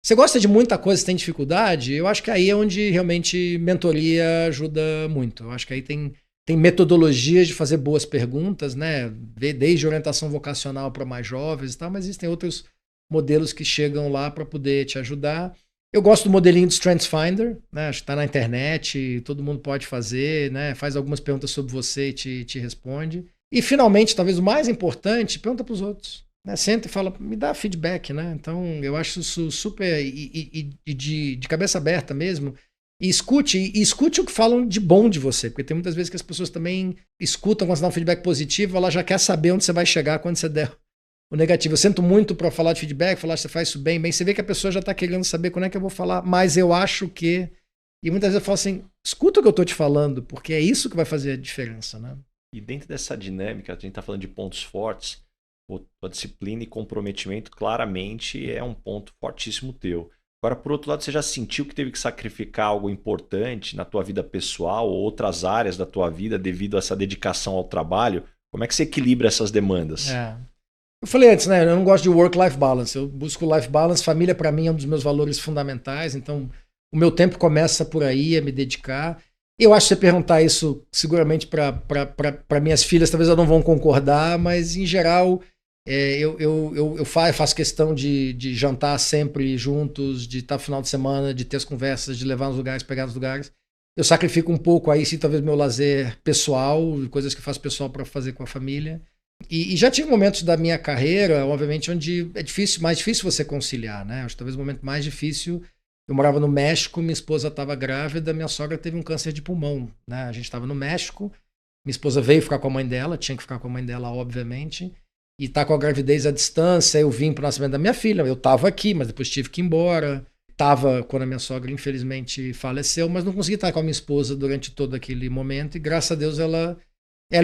B: Você gosta de muita coisa, você tem dificuldade, eu acho que aí é onde realmente mentoria ajuda muito. Eu acho que aí tem metodologias de fazer boas perguntas, né? Desde orientação vocacional para mais jovens e tal, mas existem outros modelos que chegam lá para poder te ajudar. Eu gosto do modelinho do StrengthsFinder, né? Acho que está na internet, todo mundo pode fazer, né? Faz algumas perguntas sobre você e te responde. E, finalmente, talvez o mais importante, pergunta para os outros. Né? Senta e fala, me dá feedback, né? Então, eu acho isso super... de cabeça aberta mesmo. E escute o que falam de bom de você, porque tem muitas vezes que as pessoas também escutam quando você dá um feedback positivo, ela já quer saber onde você vai chegar quando você der o negativo. Eu sinto muito para falar de feedback, falar que você faz isso bem. Você vê que a pessoa já está querendo saber quando é que eu vou falar, mas eu acho que... E muitas vezes eu falo assim, escuta o que eu estou te falando, porque é isso que vai fazer a diferença, né?
A: E dentro dessa dinâmica, a gente está falando de pontos fortes, a disciplina e comprometimento claramente é um ponto fortíssimo teu. Agora, por outro lado, você já sentiu que teve que sacrificar algo importante na tua vida pessoal ou outras áreas da tua vida devido a essa dedicação ao trabalho? Como é que você equilibra essas demandas?
B: Eu falei antes, né? Eu não gosto de work-life balance. Eu busco life balance. Família, para mim, é um dos meus valores fundamentais. Então, o meu tempo começa por aí, a me dedicar. Eu acho que você perguntar isso seguramente para minhas filhas, talvez elas não vão concordar, mas, em geral, eu faço questão de jantar sempre juntos, de estar no final de semana, de ter as conversas, de levar nos lugares, pegar nos lugares. Eu sacrifico um pouco aí, sim, talvez meu lazer pessoal, coisas que eu faço pessoal para fazer com a família. E já tive momentos da minha carreira, obviamente, onde é mais difícil você conciliar, né? Acho que talvez o momento mais difícil, eu morava no México, minha esposa estava grávida, minha sogra teve um câncer de pulmão, né? A gente estava no México, minha esposa veio ficar com a mãe dela, tinha que ficar com a mãe dela, obviamente, e tá com a gravidez à distância, eu vim para o nascimento da minha filha, eu estava aqui, mas depois tive que ir embora, estava quando a minha sogra infelizmente faleceu, mas não consegui estar com a minha esposa durante todo aquele momento, e graças a Deus ela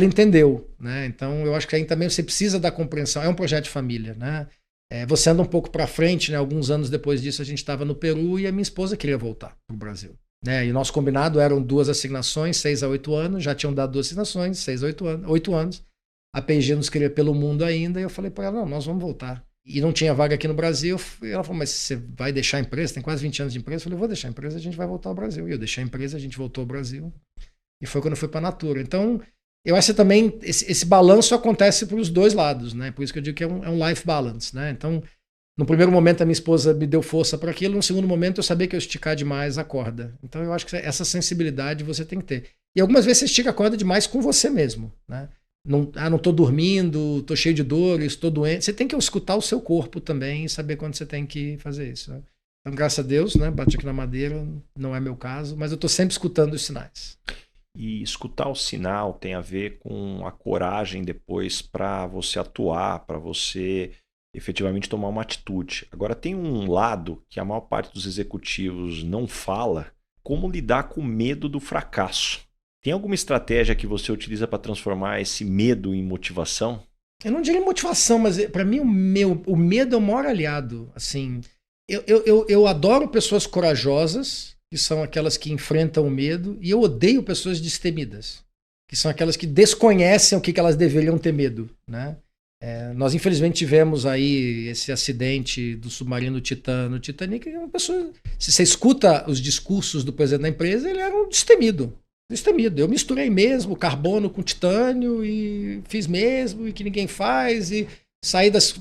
B: entendeu, né? Então eu acho que aí também você precisa da compreensão, é um projeto de família, né? Você anda um pouco para frente, né? Alguns anos depois disso a gente estava no Peru e a minha esposa queria voltar para o Brasil, né? E o nosso combinado eram 2 assignações, 6 a 8 anos, já tinham dado 2 assignações, 6 a 8 anos, a P&G nos queria pelo mundo ainda, e eu falei para ela, não, nós vamos voltar. E não tinha vaga aqui no Brasil, e ela falou, mas você vai deixar a empresa? Tem quase 20 anos de empresa. Eu falei, vou deixar a empresa, a gente vai voltar ao Brasil. E eu deixei a empresa, a gente voltou ao Brasil. E foi quando eu fui para a Natura. Então, eu acho que também esse balanço acontece para os dois lados, né? Por isso que eu digo que é um life balance, né? Então, no primeiro momento a minha esposa me deu força para aquilo, no segundo momento eu sabia que eu esticar demais a corda. Então, eu acho que essa sensibilidade você tem que ter. E algumas vezes você estica a corda demais com você mesmo, né? Não estou dormindo, estou cheio de dores, estou doente. Você tem que escutar o seu corpo também e saber quando você tem que fazer isso, né? Então, graças a Deus, né? Bati aqui na madeira, não é meu caso, mas eu estou sempre escutando os sinais.
A: E escutar o sinal tem a ver com a coragem depois para você atuar, para você efetivamente tomar uma atitude. Agora, tem um lado que a maior parte dos executivos não fala, como lidar com o medo do fracasso. Tem alguma estratégia que você utiliza para transformar esse medo em motivação?
B: Eu não diria motivação, mas para mim o medo é o maior aliado. Assim, eu adoro pessoas corajosas, que são aquelas que enfrentam o medo, e eu odeio pessoas destemidas, que são aquelas que desconhecem o que elas deveriam ter medo, né? Nós infelizmente tivemos aí esse acidente do submarino no Titanic. Uma pessoa, se você escuta os discursos do presidente da empresa, ele era um destemido. Destemido. Eu misturei mesmo carbono com titânio e fiz mesmo, e que ninguém faz, e saí dos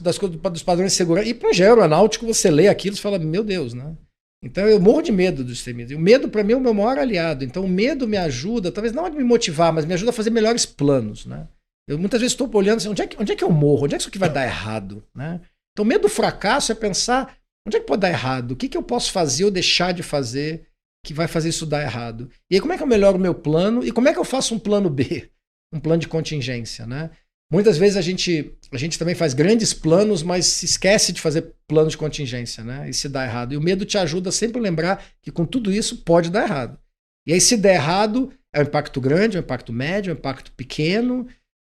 B: padrões de segurança. E para o engenheiro aeronáutico, você lê aquilo e fala, meu Deus, né? Então eu morro de medo do destemido. E o medo, para mim, é o meu maior aliado. Então o medo me ajuda, talvez não a me motivar, mas me ajuda a fazer melhores planos, né? Eu muitas vezes estou olhando assim, onde é que eu morro? Onde é que isso aqui vai dar errado? Né? Então o medo do fracasso é pensar, onde é que pode dar errado? O que eu posso fazer ou deixar de fazer que vai fazer isso dar errado? E aí como é que eu melhoro o meu plano? E como é que eu faço um plano B? Um plano de contingência, né? Muitas vezes a gente também faz grandes planos, mas se esquece de fazer plano de contingência, né? E se dá errado. E o medo te ajuda sempre a lembrar que com tudo isso pode dar errado. E aí se der errado, é um impacto grande, é um impacto médio, é um impacto pequeno.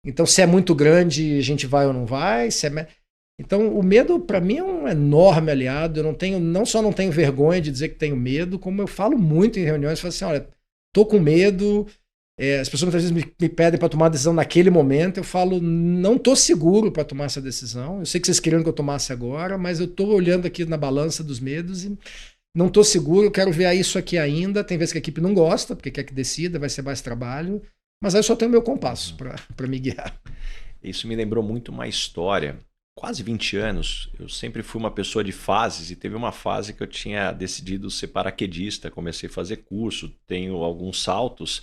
B: Então se é muito grande, a gente vai ou não vai. Então o medo para mim é um enorme aliado. Eu não só não tenho vergonha de dizer que tenho medo, como eu falo muito em reuniões, falo assim, olha, tô com medo. As pessoas muitas vezes me pedem para tomar uma decisão naquele momento. Eu falo, não estou seguro para tomar essa decisão. Eu sei que vocês queriam que eu tomasse agora, mas eu estou olhando aqui na balança dos medos e não estou seguro. Eu quero ver isso aqui ainda. Tem vezes que a equipe não gosta, porque quer que decida, vai ser mais trabalho. Mas aí eu só tenho o meu compasso para me guiar.
A: Isso me lembrou muito uma história. Quase 20 anos, eu sempre fui uma pessoa de fases e teve uma fase que eu tinha decidido ser paraquedista. Comecei a fazer curso, tenho alguns saltos.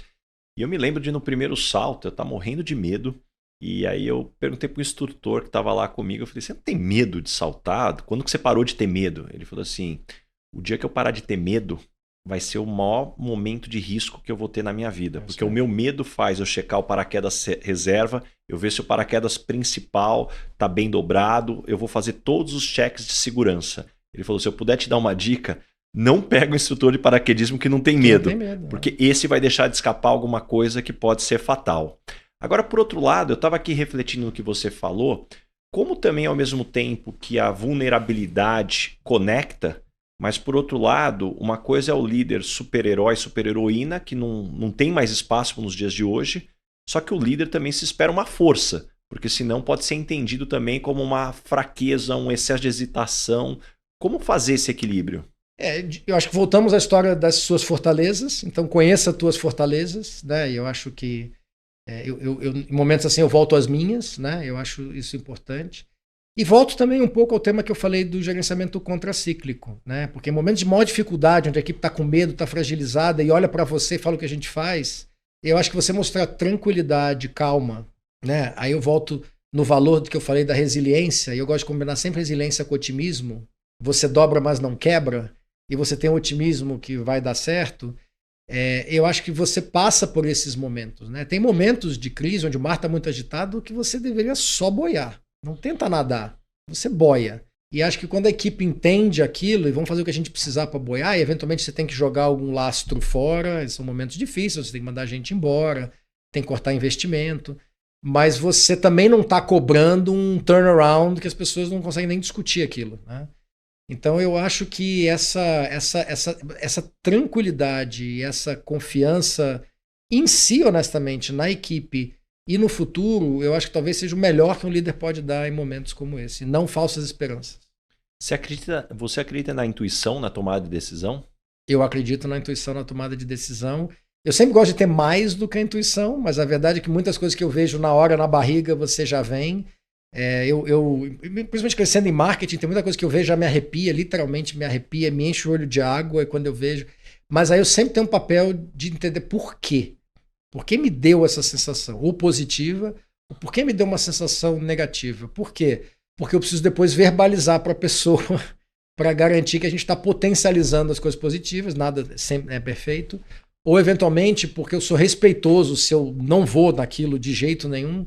A: E eu me lembro de no primeiro salto, eu estava morrendo de medo. E aí eu perguntei para o instrutor que estava lá comigo, eu falei, você não tem medo de saltar? Quando que você parou de ter medo? Ele falou assim, o dia que eu parar de ter medo, vai ser o maior momento de risco que eu vou ter na minha vida. Porque o meu medo faz eu checar o paraquedas reserva, eu ver se o paraquedas principal está bem dobrado, eu vou fazer todos os checks de segurança. Ele falou, se eu puder te dar uma dica, não pega o instrutor de paraquedismo que não tem medo, porque esse vai deixar de escapar alguma coisa que pode ser fatal. Agora, por outro lado, eu estava aqui refletindo no que você falou, como também ao mesmo tempo que a vulnerabilidade conecta, mas por outro lado, uma coisa é o líder super-herói, super-heroína, que não tem mais espaço nos dias de hoje, só que o líder também se espera uma força, porque senão pode ser entendido também como uma fraqueza, um excesso de hesitação. Como fazer esse equilíbrio?
B: Eu acho que voltamos à história das suas fortalezas, então conheça as tuas fortalezas, né? E eu acho que em momentos assim eu volto às minhas, né? Eu acho isso importante. E volto também um pouco ao tema que eu falei do gerenciamento contracíclico, né? Porque em momentos de maior dificuldade, onde a equipe está com medo, está fragilizada e olha para você e fala o que a gente faz, eu acho que você mostrar tranquilidade, calma, né? Aí eu volto no valor do que eu falei da resiliência, e eu gosto de combinar sempre resiliência com otimismo. Você dobra, mas não quebra. E você tem um otimismo que vai dar certo, eu acho que você passa por esses momentos, né? Tem momentos de crise onde o mar está muito agitado que você deveria só boiar. Não tenta nadar, você boia. E acho que quando a equipe entende aquilo e vamos fazer o que a gente precisar para boiar, e eventualmente você tem que jogar algum lastro fora, são momentos difíceis, você tem que mandar a gente embora, tem que cortar investimento, mas você também não está cobrando um turnaround que as pessoas não conseguem nem discutir aquilo, né? Então eu acho que essa tranquilidade e essa confiança em si, honestamente, na equipe e no futuro, eu acho que talvez seja o melhor que um líder pode dar em momentos como esse, não falsas esperanças.
A: Você acredita na intuição na tomada de decisão?
B: Eu acredito na intuição na tomada de decisão Eu sempre gosto de ter mais do que a intuição, mas a verdade é que muitas coisas que eu vejo na hora, na barriga, você já vem. Principalmente crescendo em marketing, tem muita coisa que eu vejo já me arrepia, literalmente me arrepia, me enche o olho de água quando eu vejo. Mas aí eu sempre tenho um papel de entender por quê. Por que me deu essa sensação? Ou positiva, ou por que me deu uma sensação negativa? Por quê? Porque eu preciso depois verbalizar para a pessoa para garantir que a gente está potencializando as coisas positivas, nada sempre é perfeito. Ou eventualmente porque eu sou respeitoso se eu não vou naquilo de jeito nenhum,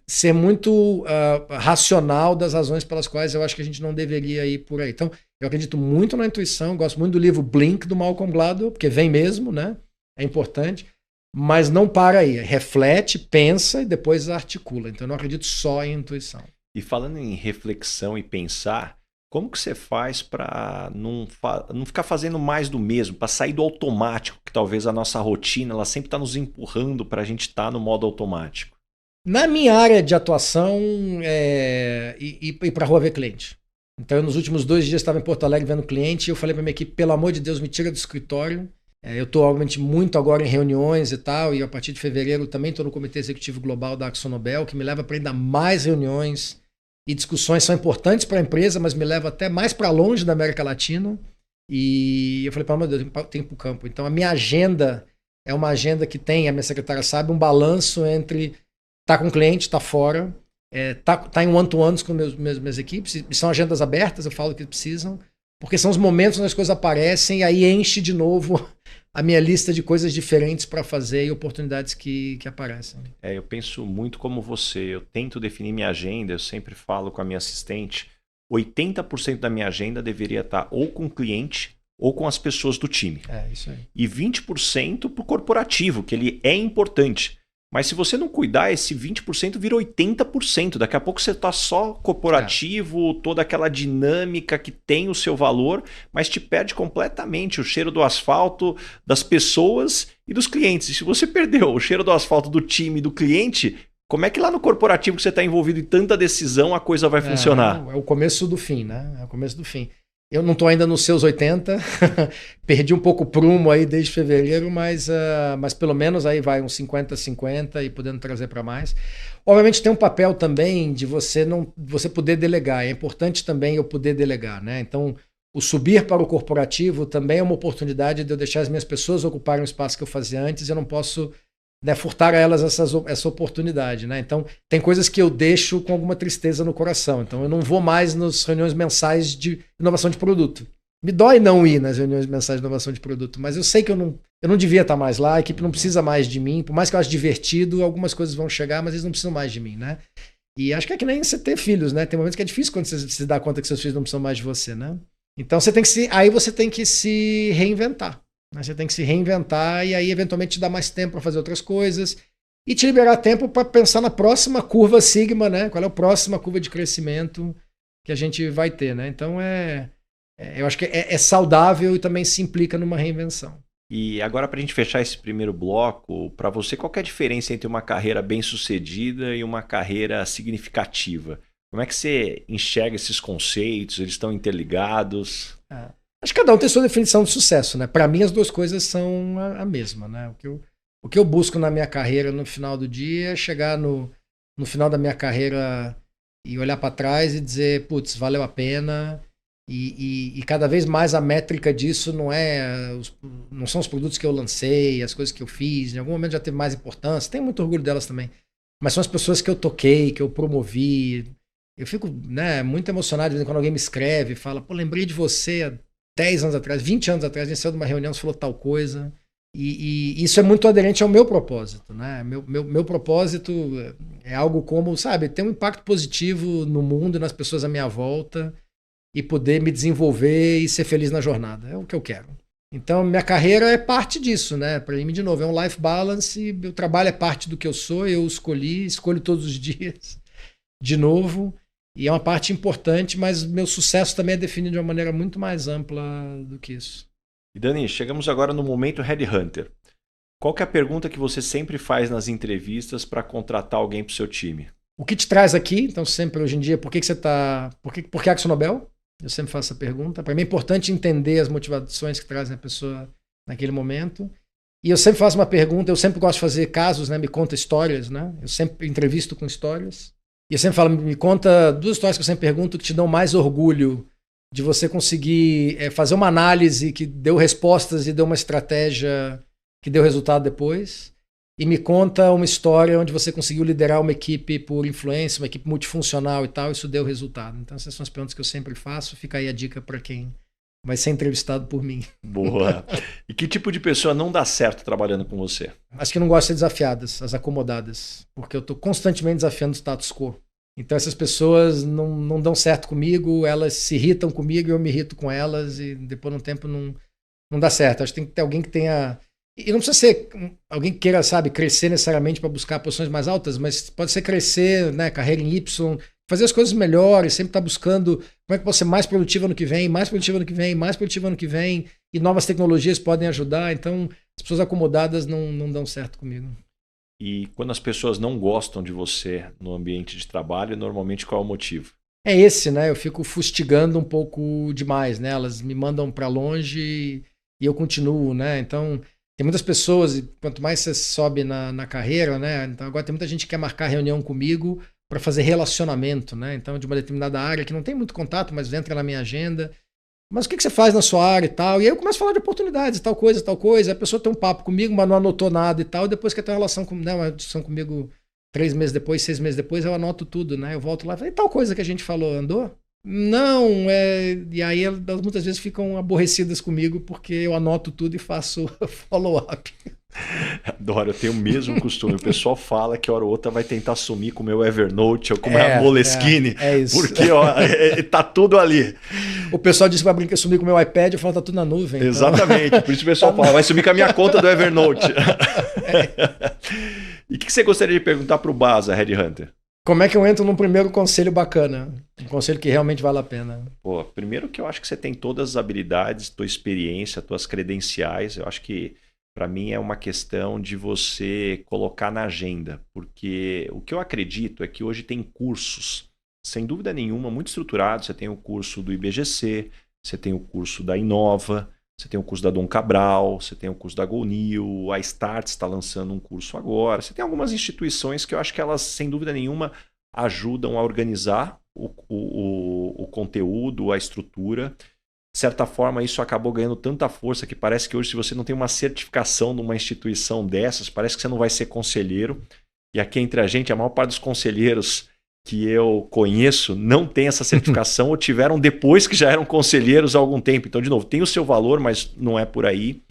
B: ser muito racional das razões pelas quais eu acho que a gente não deveria ir por aí. Então, eu acredito muito na intuição, gosto muito do livro Blink, do Malcolm Gladwell, porque vem mesmo, né? É importante, mas não para aí. Reflete, pensa e depois articula. Então, eu não acredito só em intuição.
A: E falando em reflexão e pensar, como que você faz para não ficar fazendo mais do mesmo, para sair do automático, que talvez a nossa rotina ela sempre está nos empurrando para a gente estar no modo automático?
B: Na minha área de atuação, ir para a rua ver cliente. Então, eu, nos últimos 2 dias estava em Porto Alegre vendo cliente e eu falei para minha equipe, pelo amor de Deus, me tira do escritório. Eu estou, obviamente, muito agora em reuniões e tal, e a partir de fevereiro também estou no Comitê Executivo Global da AkzoNobel, que me leva para ainda mais reuniões e discussões são importantes para a empresa, mas me leva até mais para longe da América Latina. E eu falei, pelo amor de Deus, eu tenho para o campo. Então, a minha agenda é uma agenda que tem, a minha secretária sabe, um balanço entre tá com o cliente, tá fora, tá em one-to-ones com minhas equipes, e são agendas abertas, eu falo que precisam, porque são os momentos onde as coisas aparecem e aí enche de novo a minha lista de coisas diferentes para fazer e oportunidades que aparecem.
A: Eu penso muito como você, eu tento definir minha agenda, eu sempre falo com a minha assistente, 80% da minha agenda deveria estar ou com o cliente ou com as pessoas do time.
B: Isso aí.
A: E 20% para o corporativo, que ele é importante. Mas se você não cuidar, esse 20% vira 80%. Daqui a pouco você está só corporativo, toda aquela dinâmica que tem o seu valor, mas te perde completamente o cheiro do asfalto das pessoas e dos clientes. E se você perdeu o cheiro do asfalto do time e do cliente, como é que lá no corporativo que você está envolvido em tanta decisão a coisa vai funcionar?
B: É o começo do fim, né? É o começo do fim. Eu não estou ainda nos seus 80, perdi um pouco o prumo aí desde fevereiro, mas pelo menos aí vai uns 50-50 e podendo trazer para mais. Obviamente tem um papel também de você poder delegar, é importante também eu poder delegar, né? Então, o subir para o corporativo também é uma oportunidade de eu deixar as minhas pessoas ocuparem o espaço que eu fazia antes, eu não posso furtar a elas essa oportunidade, né? Então, tem coisas que eu deixo com alguma tristeza no coração. Então, eu não vou mais nas reuniões mensais de inovação de produto. Me dói não ir nas reuniões mensais de inovação de produto, mas eu sei que eu não devia estar mais lá, a equipe não precisa mais de mim. Por mais que eu ache divertido, algumas coisas vão chegar, mas eles não precisam mais de mim, né? E acho que é que nem você ter filhos, né? Tem momentos que é difícil quando você se dá conta que seus filhos não precisam mais de você, né? Então, você tem que se reinventar. Você tem que se reinventar e aí eventualmente te dar mais tempo para fazer outras coisas e te liberar tempo para pensar na próxima curva sigma, né? Qual é a próxima curva de crescimento que a gente vai ter, né? Então eu acho que é saudável e também se implica numa reinvenção.
A: E agora para a gente fechar esse primeiro bloco, para você qual que é a diferença entre uma carreira bem-sucedida e uma carreira significativa? Como é que você enxerga esses conceitos? Eles estão interligados?
B: Acho que cada um tem sua definição de sucesso, né? Para mim, as duas coisas são a mesma, né? O que eu busco na minha carreira no final do dia é chegar no final da minha carreira e olhar para trás e dizer, putz, valeu a pena. E cada vez mais a métrica disso não são os produtos que eu lancei, as coisas que eu fiz. Em algum momento já teve mais importância. Tenho muito orgulho delas também. Mas são as pessoas que eu toquei, que eu promovi. Eu fico, né, muito emocionado quando alguém me escreve e fala, pô, lembrei de você há 10 anos atrás, 20 anos atrás, a gente saiu de uma reunião, você falou tal coisa. E isso é muito aderente ao meu propósito, né? Meu propósito é algo como, sabe, ter um impacto positivo no mundo e nas pessoas à minha volta e poder me desenvolver e ser feliz na jornada. É o que eu quero. Então, minha carreira é parte disso, né? Para mim, de novo, é um life balance, meu trabalho é parte do que eu sou, eu escolho todos os dias, de novo. E é uma parte importante, mas meu sucesso também é definido de uma maneira muito mais ampla do que isso.
A: E Dani, chegamos agora no momento Headhunter. Qual que é a pergunta que você sempre faz nas entrevistas para contratar alguém para o seu time?
B: O que te traz aqui? Então, sempre hoje em dia, por que você está... Por que AkzoNobel? Eu sempre faço essa pergunta. Para mim é importante entender as motivações que trazem a pessoa naquele momento. E eu sempre faço uma pergunta, eu sempre gosto de fazer casos, né? Me conta histórias, né? Eu sempre entrevisto com histórias. E eu sempre falo, me conta 2 histórias que eu sempre pergunto que te dão mais orgulho de você conseguir fazer uma análise que deu respostas e deu uma estratégia que deu resultado depois. E me conta uma história onde você conseguiu liderar uma equipe por influência, uma equipe multifuncional e tal, isso deu resultado. Então essas são as perguntas que eu sempre faço. Fica aí a dica para quem vai ser entrevistado por mim.
A: Boa. E que tipo de pessoa não dá certo trabalhando com você?
B: As que não gostam de ser desafiadas, as acomodadas. Porque eu estou constantemente desafiando o status quo. Então essas pessoas não dão certo comigo, elas se irritam comigo e eu me irrito com elas e depois de um tempo não dá certo. Acho que tem que ter alguém que tenha... E não precisa ser alguém que queira, sabe, crescer necessariamente para buscar posições mais altas, mas pode ser crescer, né, carreira em Y, fazer as coisas melhores, sempre estar buscando como é que pode ser mais produtiva ano que vem, mais produtiva ano que vem, mais produtiva ano que vem, e novas tecnologias podem ajudar. Então, as pessoas acomodadas não dão certo comigo.
A: E quando as pessoas não gostam de você no ambiente de trabalho, normalmente qual é o motivo?
B: É esse, né? Eu fico fustigando um pouco demais, né? Elas me mandam para longe e eu continuo, né? Então, tem muitas pessoas, e quanto mais você sobe na carreira, né? Então, agora tem muita gente que quer marcar reunião comigo para fazer relacionamento, né? Então, de uma determinada área que não tem muito contato, mas entra na minha agenda. Mas o que você faz na sua área e tal? E aí eu começo a falar de oportunidades, tal coisa, tal coisa. A pessoa tem um papo comigo, mas não anotou nada e tal. E depois quer ter uma relação né, uma discussão comigo 3 meses depois, 6 meses depois, eu anoto tudo, né? Eu volto lá e falo, e tal coisa que a gente falou, andou? Não, e aí elas muitas vezes ficam aborrecidas comigo porque eu anoto tudo e faço follow-up.
A: Adoro, eu tenho o mesmo costume. O pessoal fala que hora ou outra vai tentar sumir com o meu Evernote ou com a Moleskine,
B: isso.
A: Porque ó, tá tudo ali.
B: O pessoal disse para brincar sumir com o meu iPad, eu falo, tá tudo na nuvem.
A: Exatamente, então... por isso o pessoal fala, vai sumir com a minha conta do Evernote. E o que você gostaria de perguntar para o Baza, Headhunter?
B: Como é que eu entro num primeiro conselho bacana? Um conselho que realmente vale a pena.
A: Pô, primeiro que eu acho que você tem todas as habilidades, tua experiência, tuas credenciais. Eu acho que para mim é uma questão de você colocar na agenda. Porque o que eu acredito é que hoje tem cursos, sem dúvida nenhuma, muito estruturados. Você tem o curso do IBGC, você tem o curso da Inova, você tem o curso da Dom Cabral, você tem o curso da GoNew, a Start está lançando um curso agora. Você tem algumas instituições que eu acho que elas, sem dúvida nenhuma, ajudam a organizar o conteúdo, a estrutura. De certa forma, isso acabou ganhando tanta força que parece que hoje, se você não tem uma certificação de uma instituição dessas, parece que você não vai ser conselheiro. E aqui entre a gente, a maior parte dos conselheiros que eu conheço não tem essa certificação ou tiveram depois que já eram conselheiros há algum tempo. Então, de novo, tem o seu valor, mas não é por aí.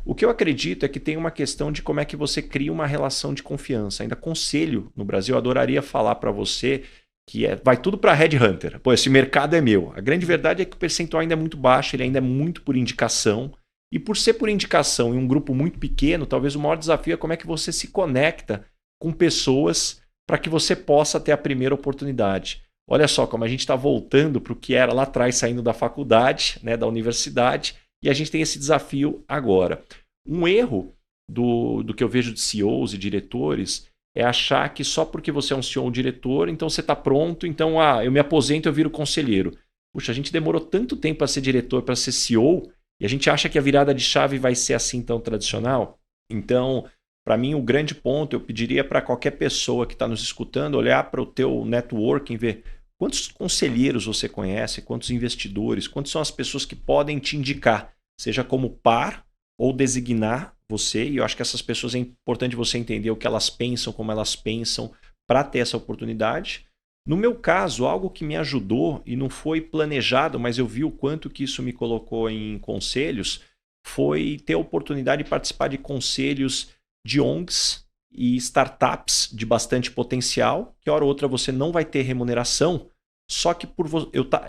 A: O que eu acredito é que tem uma questão de como é que você cria uma relação de confiança. Ainda conselho no Brasil, eu adoraria falar para você que vai tudo para Headhunter. Pô, esse mercado é meu. A grande verdade é que o percentual ainda é muito baixo, ele ainda é muito por indicação. E por ser por indicação em um grupo muito pequeno, talvez o maior desafio é como é que você se conecta com pessoas para que você possa ter a primeira oportunidade. Olha só como a gente está voltando para o que era lá atrás, saindo da faculdade, né, da universidade, e a gente tem esse desafio agora. Um erro do que eu vejo de CEOs e diretores é achar que só porque você é um CEO ou um diretor, então você está pronto, então eu me aposento e eu viro conselheiro. Puxa, a gente demorou tanto tempo para ser diretor, para ser CEO, e a gente acha que a virada de chave vai ser assim tão tradicional. Então, para mim, o grande ponto, eu pediria para qualquer pessoa que está nos escutando olhar para o teu networking, ver quantos conselheiros você conhece, quantos investidores, quantas são as pessoas que podem te indicar, seja como par ou designar você. E eu acho que essas pessoas é importante você entender o que elas pensam, como elas pensam, para ter essa oportunidade. No meu caso, algo que me ajudou e não foi planejado, mas eu vi o quanto que isso me colocou em conselhos, foi ter a oportunidade de participar de conselhos de ONGs e startups de bastante potencial, que hora ou outra você não vai ter remuneração, só que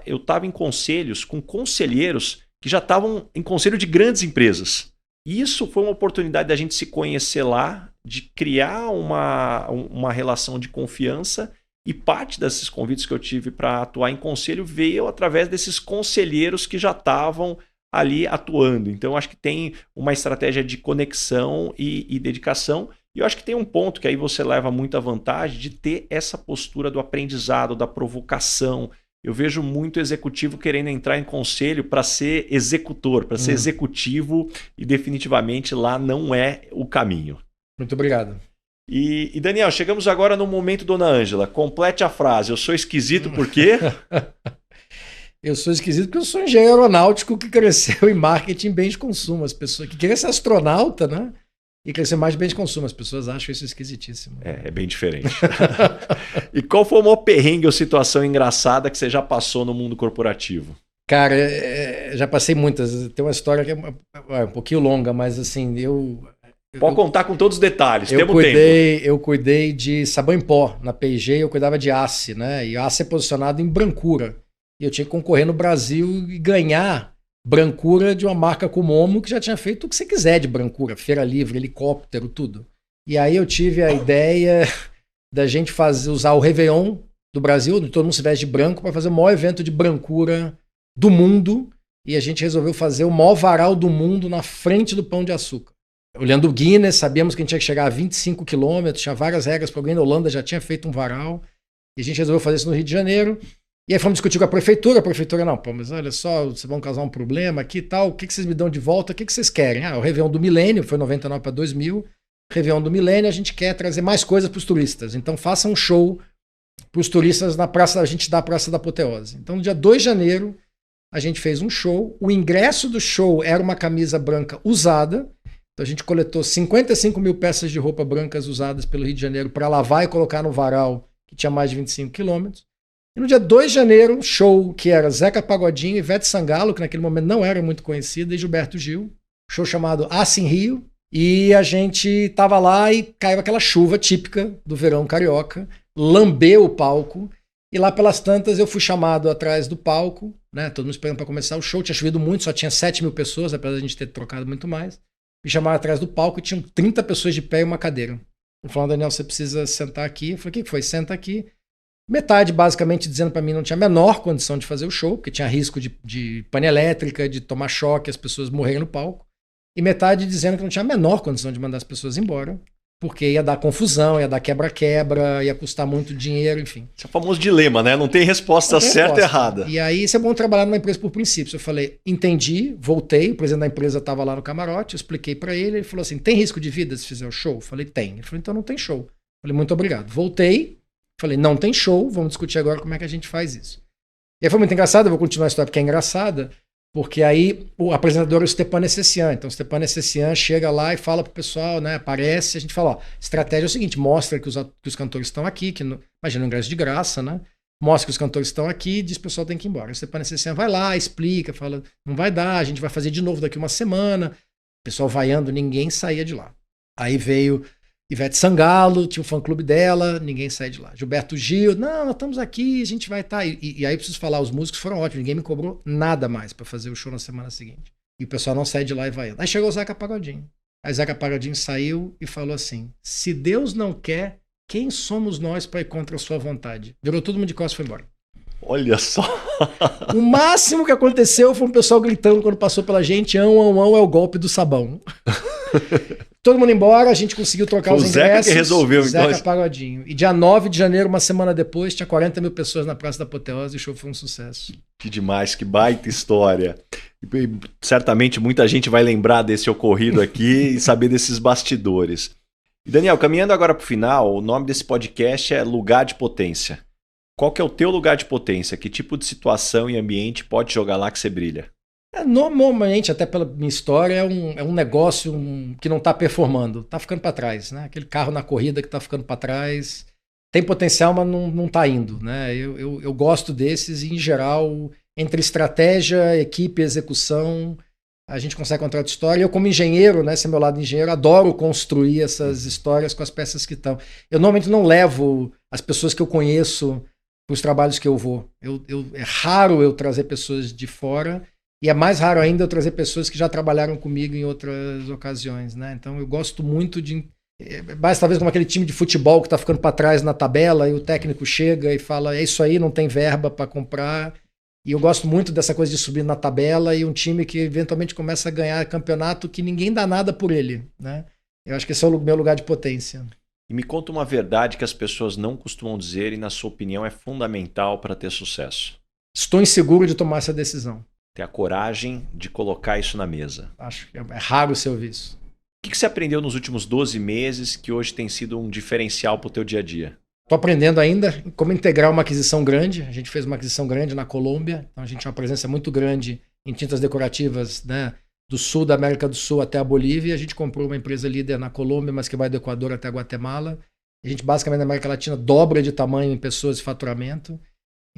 A: eu estava em conselhos com conselheiros que já estavam em conselho de grandes empresas. E isso foi uma oportunidade da gente se conhecer lá, de criar uma relação de confiança, e parte desses convites que eu tive para atuar em conselho veio através desses conselheiros que já estavam ali atuando. Então, eu acho que tem uma estratégia de conexão e dedicação. E eu acho que tem um ponto que aí você leva muita vantagem de ter essa postura do aprendizado, da provocação. eu vejo muito executivo querendo entrar em conselho para ser executor, para ser executivo, e definitivamente lá não é o caminho.
B: Muito obrigado.
A: E Daniel, chegamos agora no momento, dona Ângela. Complete a frase. Eu sou esquisito por quê?
B: Eu sou esquisito porque eu sou um engenheiro aeronáutico que cresceu em marketing e bens de consumo. As pessoas que queriam ser astronauta, né? E crescer mais bens de consumo. As pessoas acham isso esquisitíssimo.
A: É bem diferente. E qual foi o maior perrengue ou situação engraçada que você já passou no mundo corporativo?
B: Cara, já passei muitas. Tem uma história que é um pouquinho longa, mas assim,
A: Pode contar com todos os detalhes, temos tempo.
B: Eu cuidei de sabão em pó na P&G, eu cuidava de Ace, né? E Ace é posicionado em brancura. E eu tinha que concorrer no Brasil e ganhar brancura de uma marca como Omo, que já tinha feito o que você quiser de brancura, feira livre, helicóptero, tudo. E aí eu tive a ideia da gente usar o Réveillon do Brasil, onde todo mundo se veste de branco, para fazer o maior evento de brancura do mundo. E a gente resolveu fazer o maior varal do mundo na frente do Pão de Açúcar. Olhando o Guinness, sabíamos que a gente tinha que chegar a 25 quilômetros, tinha várias regras para alguém na Holanda, já tinha feito um varal. E a gente resolveu fazer isso no Rio de Janeiro. E aí fomos discutir com a prefeitura, não, pô, mas olha só, vocês vão causar um problema aqui e tal, o que vocês me dão de volta, o que vocês querem? O Réveillon do Milênio, foi 99 para 2000, Réveillon do Milênio, a gente quer trazer mais coisas para os turistas, então faça um show para os turistas na praça, a gente dá a Praça da Apoteose. Então no dia 2 de janeiro, a gente fez um show, o ingresso do show era uma camisa branca usada, então a gente coletou 55 mil peças de roupa brancas usadas pelo Rio de Janeiro para lavar e colocar no varal, que tinha mais de 25 quilômetros. E no dia 2 de janeiro, um show que era Zeca Pagodinho, Ivete Sangalo, que naquele momento não era muito conhecida, e Gilberto Gil. Show chamado Assim Rio. E a gente estava lá e caiu aquela chuva típica do verão carioca, lambeu o palco. E lá pelas tantas eu fui chamado atrás do palco, né? Todo mundo esperando para começar o show. Tinha chovido muito, só tinha 7 mil pessoas, apesar de a gente ter trocado muito mais. Me chamaram atrás do palco e tinham 30 pessoas de pé e uma cadeira. Eu falei, Daniel, você precisa sentar aqui. Eu falei, o que foi? Senta aqui. Metade basicamente dizendo para mim não tinha a menor condição de fazer o show, porque tinha risco de pane elétrica, de tomar choque, as pessoas morrerem no palco. E metade dizendo que não tinha a menor condição de mandar as pessoas embora, porque ia dar confusão, ia dar quebra-quebra, ia custar muito dinheiro, enfim.
A: Esse é o famoso dilema, né? Não tem resposta certa e errada.
B: E aí isso é bom trabalhar numa empresa por princípios. Eu falei, entendi, voltei, o presidente da empresa estava lá no camarote, eu expliquei para ele falou assim, tem risco de vida se fizer o show? Eu falei, tem. Ele falou, então não tem show. Eu falei, muito obrigado. Voltei. Falei, não tem show, vamos discutir agora como é que a gente faz isso. E aí foi muito engraçado, eu vou continuar a história porque é engraçada, porque aí o apresentador é o Stepan Essessian. Então o Stepan Essessian chega lá e fala pro pessoal, né, aparece, a gente fala, ó, estratégia é o seguinte, mostra que os cantores estão aqui, imagina um ingresso de graça, né? Mostra que os cantores estão aqui e diz que o pessoal tem que ir embora. O Stepan Essessian vai lá, explica, fala, não vai dar, a gente vai fazer de novo daqui uma semana. O pessoal vaiando, ninguém saía de lá. Aí veio Ivete Sangalo, tinha o fã-clube dela, ninguém sai de lá. Gilberto Gil, não, nós estamos aqui, a gente vai estar. E aí preciso falar, os músicos foram ótimos, ninguém me cobrou nada mais para fazer o show na semana seguinte. E o pessoal não sai de lá e vai. Aí chegou o Zeca Pagodinho. Aí Zeca Pagodinho saiu e falou assim, se Deus não quer, quem somos nós para ir contra a sua vontade? Virou todo mundo de costas e foi embora.
A: Olha só.
B: O máximo que aconteceu foi um pessoal gritando quando passou pela gente, é o golpe do sabão. Todo mundo embora, a gente conseguiu trocar os ingressos.
A: O Zeca que resolveu, então.
B: Zeca Pagodinho. E dia 9 de janeiro, uma semana depois, tinha 40 mil pessoas na Praça da Apoteose e o show foi um sucesso.
A: Que demais, que baita história. E certamente muita gente vai lembrar desse ocorrido aqui e saber desses bastidores. E Daniel, caminhando agora para o final, o nome desse podcast é Lugar de Potência. Qual que é o teu lugar de potência? Que tipo de situação e ambiente pode jogar lá que você brilha?
B: Normalmente, até pela minha história, é um negócio que não está performando, está ficando para trás, né? Aquele carro na corrida que está ficando para trás, tem potencial, mas não está indo, né? Eu gosto desses e, em geral, entre estratégia, equipe e execução, a gente consegue contar outra história. Eu, como engenheiro, né, esse é meu lado engenheiro, adoro construir essas histórias com as peças que estão. Eu normalmente não levo as pessoas que eu conheço para os trabalhos que eu vou. É raro eu trazer pessoas de fora. E é mais raro ainda eu trazer pessoas que já trabalharam comigo em outras ocasiões, né? Então eu gosto muito de... Basta talvez como aquele time de futebol que está ficando para trás na tabela e o técnico chega e fala, é isso aí, não tem verba para comprar. E eu gosto muito dessa coisa de subir na tabela e um time que eventualmente começa a ganhar campeonato que ninguém dá nada por ele, né? Eu acho que esse é o meu lugar de potência.
A: E me conta uma verdade que as pessoas não costumam dizer e, na sua opinião, é fundamental para ter sucesso.
B: estou inseguro de tomar essa decisão.
A: Ter a coragem de colocar isso na mesa.
B: Acho que é raro você ouvir isso.
A: O que você aprendeu nos últimos 12 meses que hoje tem sido um diferencial para o teu dia a dia?
B: Estou aprendendo ainda como integrar uma aquisição grande. A gente fez uma aquisição grande na Colômbia, então a gente tem uma presença muito grande em tintas decorativas, né, do sul da América do Sul até a Bolívia. A gente comprou uma empresa líder na Colômbia, mas que vai do Equador até a Guatemala. A gente basicamente na América Latina dobra de tamanho em pessoas e faturamento.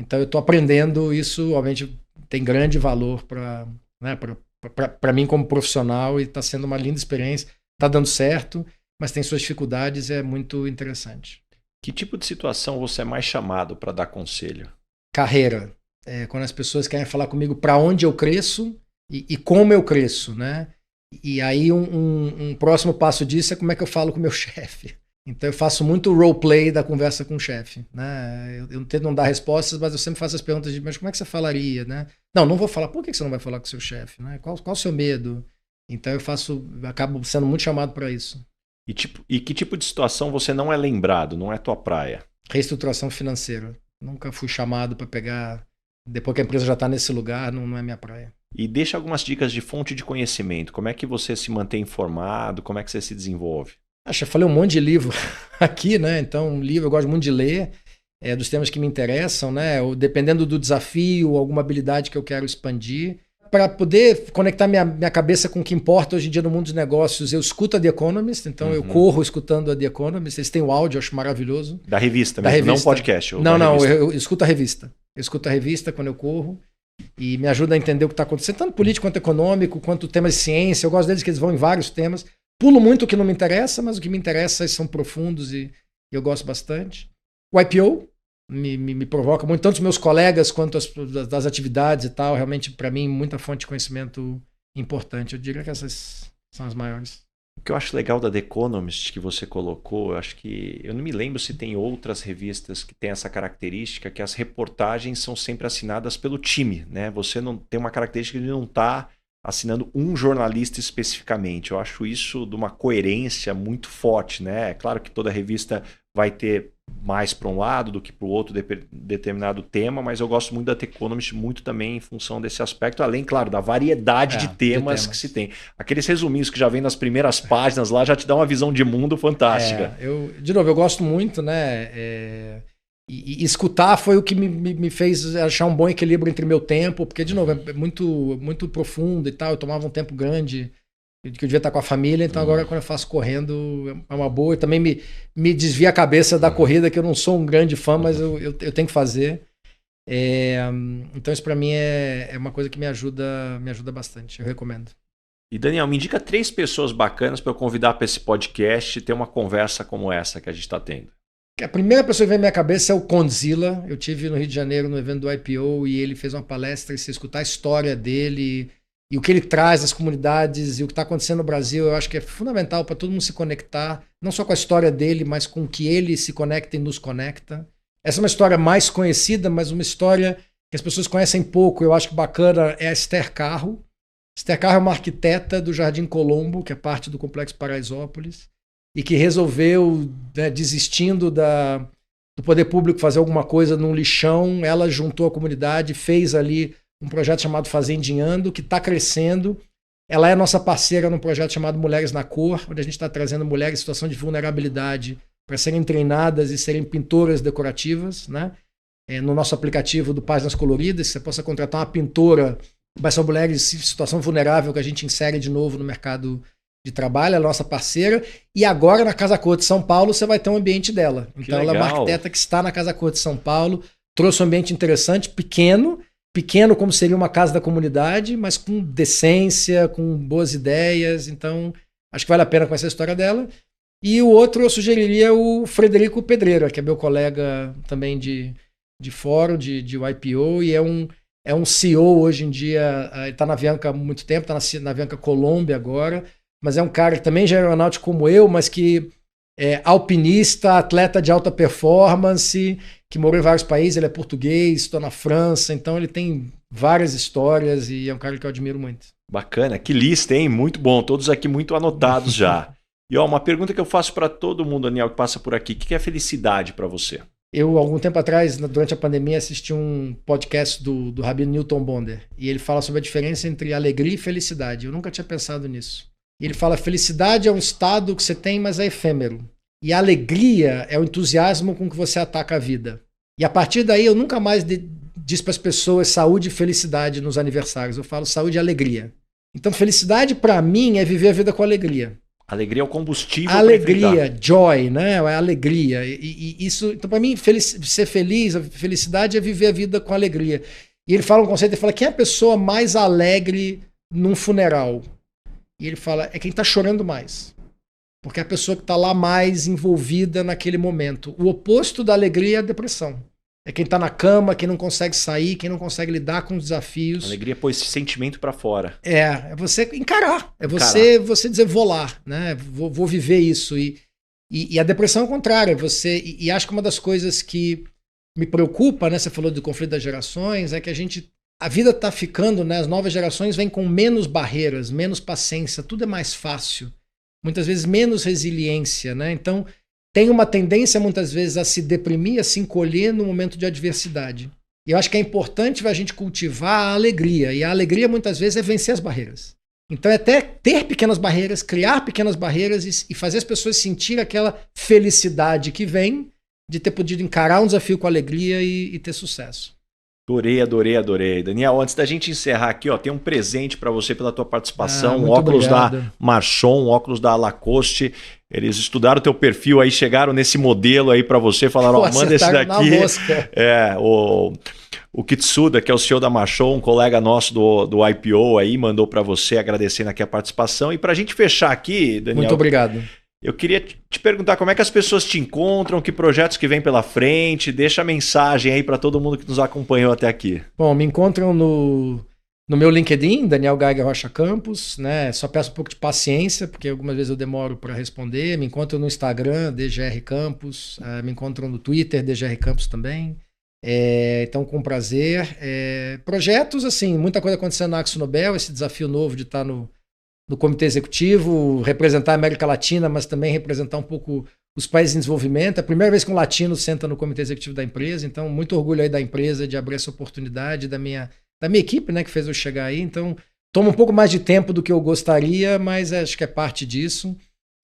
B: Então eu estou aprendendo isso, obviamente tem grande valor para, né, para mim como profissional e está sendo uma linda experiência. Está dando certo, mas tem suas dificuldades, é muito interessante.
A: Que tipo de situação você é mais chamado para dar conselho?
B: Carreira. Quando as pessoas querem falar comigo para onde eu cresço e como eu cresço, né? E aí um próximo passo disso é como é que eu falo com o meu chefe. Então eu faço muito roleplay da conversa com o chefe, né? Eu tento não dar respostas, mas eu sempre faço as perguntas de, mas como é que você falaria, né? Não vou falar. Por que você não vai falar com o seu chefe, né? Qual o seu medo? Então eu acabo sendo muito chamado para isso.
A: E que tipo de situação você não é lembrado, não é tua praia?
B: Reestruturação financeira. Nunca fui chamado para pegar, depois que a empresa já está nesse lugar, não é minha praia.
A: E deixa algumas dicas de fonte de conhecimento. Como é que você se mantém informado? Como é que você se desenvolve?
B: Eu falei um monte de livro aqui, né? Então, livro eu gosto muito de ler, dos temas que me interessam, né? Dependendo do desafio, alguma habilidade que eu quero expandir. Para poder conectar minha cabeça com o que importa hoje em dia no mundo dos negócios, eu escuto a The Economist, então eu corro escutando a The Economist. Eles têm o áudio, eu acho maravilhoso.
A: Da revista mesmo, não podcast.
B: Não, eu escuto a revista. Eu escuto a revista quando eu corro e me ajuda a entender o que está acontecendo, tanto político quanto econômico, quanto temas de ciência. Eu gosto deles que eles vão em vários temas. Pulo muito o que não me interessa, mas o que me interessa são profundos e eu gosto bastante. O IPO me provoca muito, tanto os meus colegas quanto das atividades e tal. Realmente, para mim, muita fonte de conhecimento importante. Eu diria que essas são as maiores.
A: O que eu acho legal da The Economist que você colocou, eu não me lembro se tem outras revistas que têm essa característica, que as reportagens são sempre assinadas pelo time, né? Você não tem uma característica de não estar assinando um jornalista especificamente. Eu acho isso de uma coerência muito forte, né? É claro que toda revista vai ter mais para um lado do que para o outro determinado tema, mas eu gosto muito da The Economist muito também em função desse aspecto, além, claro, da variedade de temas que se tem. Aqueles resuminhos que já vem nas primeiras páginas lá já te dá uma visão de mundo fantástica.
B: De novo, eu gosto muito, né? E escutar foi o que me fez achar um bom equilíbrio entre meu tempo, porque, de novo, é muito, muito profundo e tal. Eu tomava um tempo grande que eu devia estar com a família, então agora quando eu faço correndo é uma boa. E também me desvia a cabeça da corrida, que eu não sou um grande fã, mas eu tenho que fazer. Então isso para mim é uma coisa que me ajuda bastante, eu recomendo.
A: E Daniel, me indica 3 pessoas bacanas para eu convidar para esse podcast e ter uma conversa como essa que a gente está tendo.
B: A primeira pessoa que vem à minha cabeça é o Condzilla. Eu tive no Rio de Janeiro no evento do IPO e ele fez uma palestra e se escutar a história dele e o que ele traz às comunidades e o que está acontecendo no Brasil, eu acho que é fundamental para todo mundo se conectar, não só com a história dele, mas com o que ele se conecta e nos conecta. Essa é uma história mais conhecida, mas uma história que as pessoas conhecem pouco, eu acho que bacana, é a Esther Carro. Esther Carro é uma arquiteta do Jardim Colombo, que é parte do Complexo Paraisópolis, e que resolveu, né, desistindo do poder público fazer alguma coisa num lixão, ela juntou a comunidade, fez ali um projeto chamado Fazendinhando, que está crescendo. Ela é nossa parceira num projeto chamado Mulheres na Cor, onde a gente está trazendo mulheres em situação de vulnerabilidade para serem treinadas e serem pintoras decorativas, né? No nosso aplicativo do Páginas Coloridas, você possa contratar uma pintora, mas são mulheres em situação vulnerável que a gente insere de novo no mercado de trabalho, ela é nossa parceira, e agora na Casa Cor de São Paulo você vai ter um ambiente dela. Então ela é uma arquiteta que está na Casa Cor de São Paulo, trouxe um ambiente interessante, pequeno como seria uma casa da comunidade, mas com decência, com boas ideias, então acho que vale a pena conhecer a história dela. E o outro eu sugeriria o Frederico Pedreira, que é meu colega também de fórum, de IPO, e é um CEO hoje em dia, ele está na Avianca há muito tempo, está na Avianca Colômbia agora, mas é um cara que também já é aeronáutico como eu, mas que é alpinista, atleta de alta performance, que morou em vários países, ele é português, estou na França, então ele tem várias histórias e é um cara que eu admiro muito.
A: Bacana, que lista, hein? Muito bom, todos aqui muito anotados já. E uma pergunta que eu faço para todo mundo, Daniel, que passa por aqui, o que é felicidade para você?
B: Eu, algum tempo atrás, durante a pandemia, assisti um podcast do Rabino Newton Bonder. E ele fala sobre a diferença entre alegria e felicidade. Eu nunca tinha pensado nisso. E ele fala: felicidade é um estado que você tem, mas é efêmero. E a alegria é o entusiasmo com que você ataca a vida. E a partir daí, eu nunca mais disse para as pessoas saúde e felicidade nos aniversários. Eu falo saúde e alegria. Então, felicidade, para mim, é viver a vida com alegria.
A: Alegria é o combustível.
B: Alegria, joy, né? É alegria. E isso, então, para mim, ser feliz, a felicidade é viver a vida com alegria. E ele fala um conceito, ele fala: quem é a pessoa mais alegre num funeral? E ele fala: é quem está chorando mais. Porque é a pessoa que está lá mais envolvida naquele momento. O oposto da alegria é a depressão. É quem está na cama, quem não consegue sair, quem não consegue lidar com os desafios.
A: Alegria é pôr esse sentimento para fora.
B: É você encarar. É você dizer: vou lá, né? Vou viver isso. E a depressão é o contrário. E acho que uma das coisas que me preocupa, né? Você falou do conflito das gerações, é que a vida está ficando, né? As novas gerações vêm com menos barreiras, menos paciência, tudo é mais fácil. Muitas vezes menos resiliência, né? Então, tem uma tendência muitas vezes a se deprimir, a se encolher no momento de adversidade. E eu acho que é importante a gente cultivar a alegria. E a alegria muitas vezes é vencer as barreiras. Então é até ter pequenas barreiras, criar pequenas barreiras e fazer as pessoas sentir aquela felicidade que vem de ter podido encarar um desafio com alegria e ter sucesso.
A: Adorei. Daniel, antes da gente encerrar aqui, ó, tem um presente para você pela tua participação, um
B: muito
A: óculos
B: obrigado.
A: da Marchon, um óculos da Lacoste. Eles estudaram o teu perfil aí, chegaram nesse modelo aí para você, falaram: ó, manda esse daqui.
B: Na mosca.
A: O Kitsuda, que é o CEO da Marchon, um colega nosso do IPO aí, mandou para você, agradecendo aqui a participação. E para a gente fechar aqui, Daniel...
B: Muito obrigado.
A: Eu queria te perguntar como é que as pessoas te encontram, que projetos que vêm pela frente, deixa a mensagem aí para todo mundo que nos acompanhou até aqui.
B: Bom, me encontram no meu LinkedIn, Daniel Geiger Rocha Campos, né? Só peço um pouco de paciência, porque algumas vezes eu demoro para responder. Me encontram no Instagram, DGR Campos, me encontram no Twitter, DGR Campos também. Então, com prazer. Projetos, assim, muita coisa acontecendo na AkzoNobel, esse desafio novo de estar no comitê executivo, representar a América Latina, mas também representar um pouco os países em desenvolvimento. É a primeira vez que um latino senta no comitê executivo da empresa, então muito orgulho aí da empresa de abrir essa oportunidade, da minha equipe, né, que fez eu chegar aí. Então, toma um pouco mais de tempo do que eu gostaria, mas acho que é parte disso.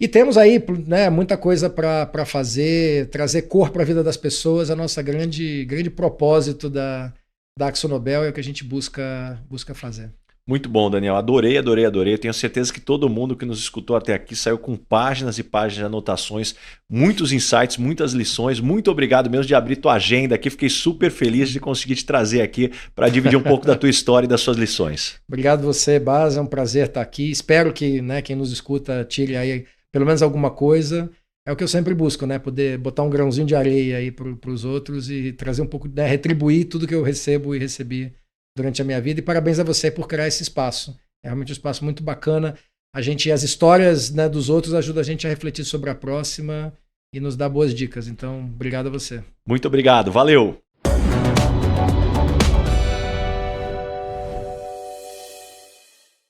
B: E temos aí, né, muita coisa para fazer, trazer cor para a vida das pessoas. A nossa grande propósito da AkzoNobel é o que a gente busca fazer.
A: Muito bom, Daniel. Adorei. Eu tenho certeza que todo mundo que nos escutou até aqui saiu com páginas e páginas de anotações, muitos insights, muitas lições. Muito obrigado mesmo de abrir tua agenda aqui. Fiquei super feliz de conseguir te trazer aqui para dividir um pouco da tua história e das suas lições.
B: Obrigado você, Bas. É um prazer estar aqui. Espero que, né, quem nos escuta tire aí pelo menos alguma coisa. É o que eu sempre busco, né? Poder botar um grãozinho de areia aí para os outros e trazer um pouco, né, retribuir tudo que eu recebo e recebi durante a minha vida. E parabéns a você por criar esse espaço. É realmente um espaço muito bacana. As histórias, né, dos outros ajudam a gente a refletir sobre a próxima e nos dá boas dicas. Então, obrigado a você.
A: Muito obrigado. Valeu.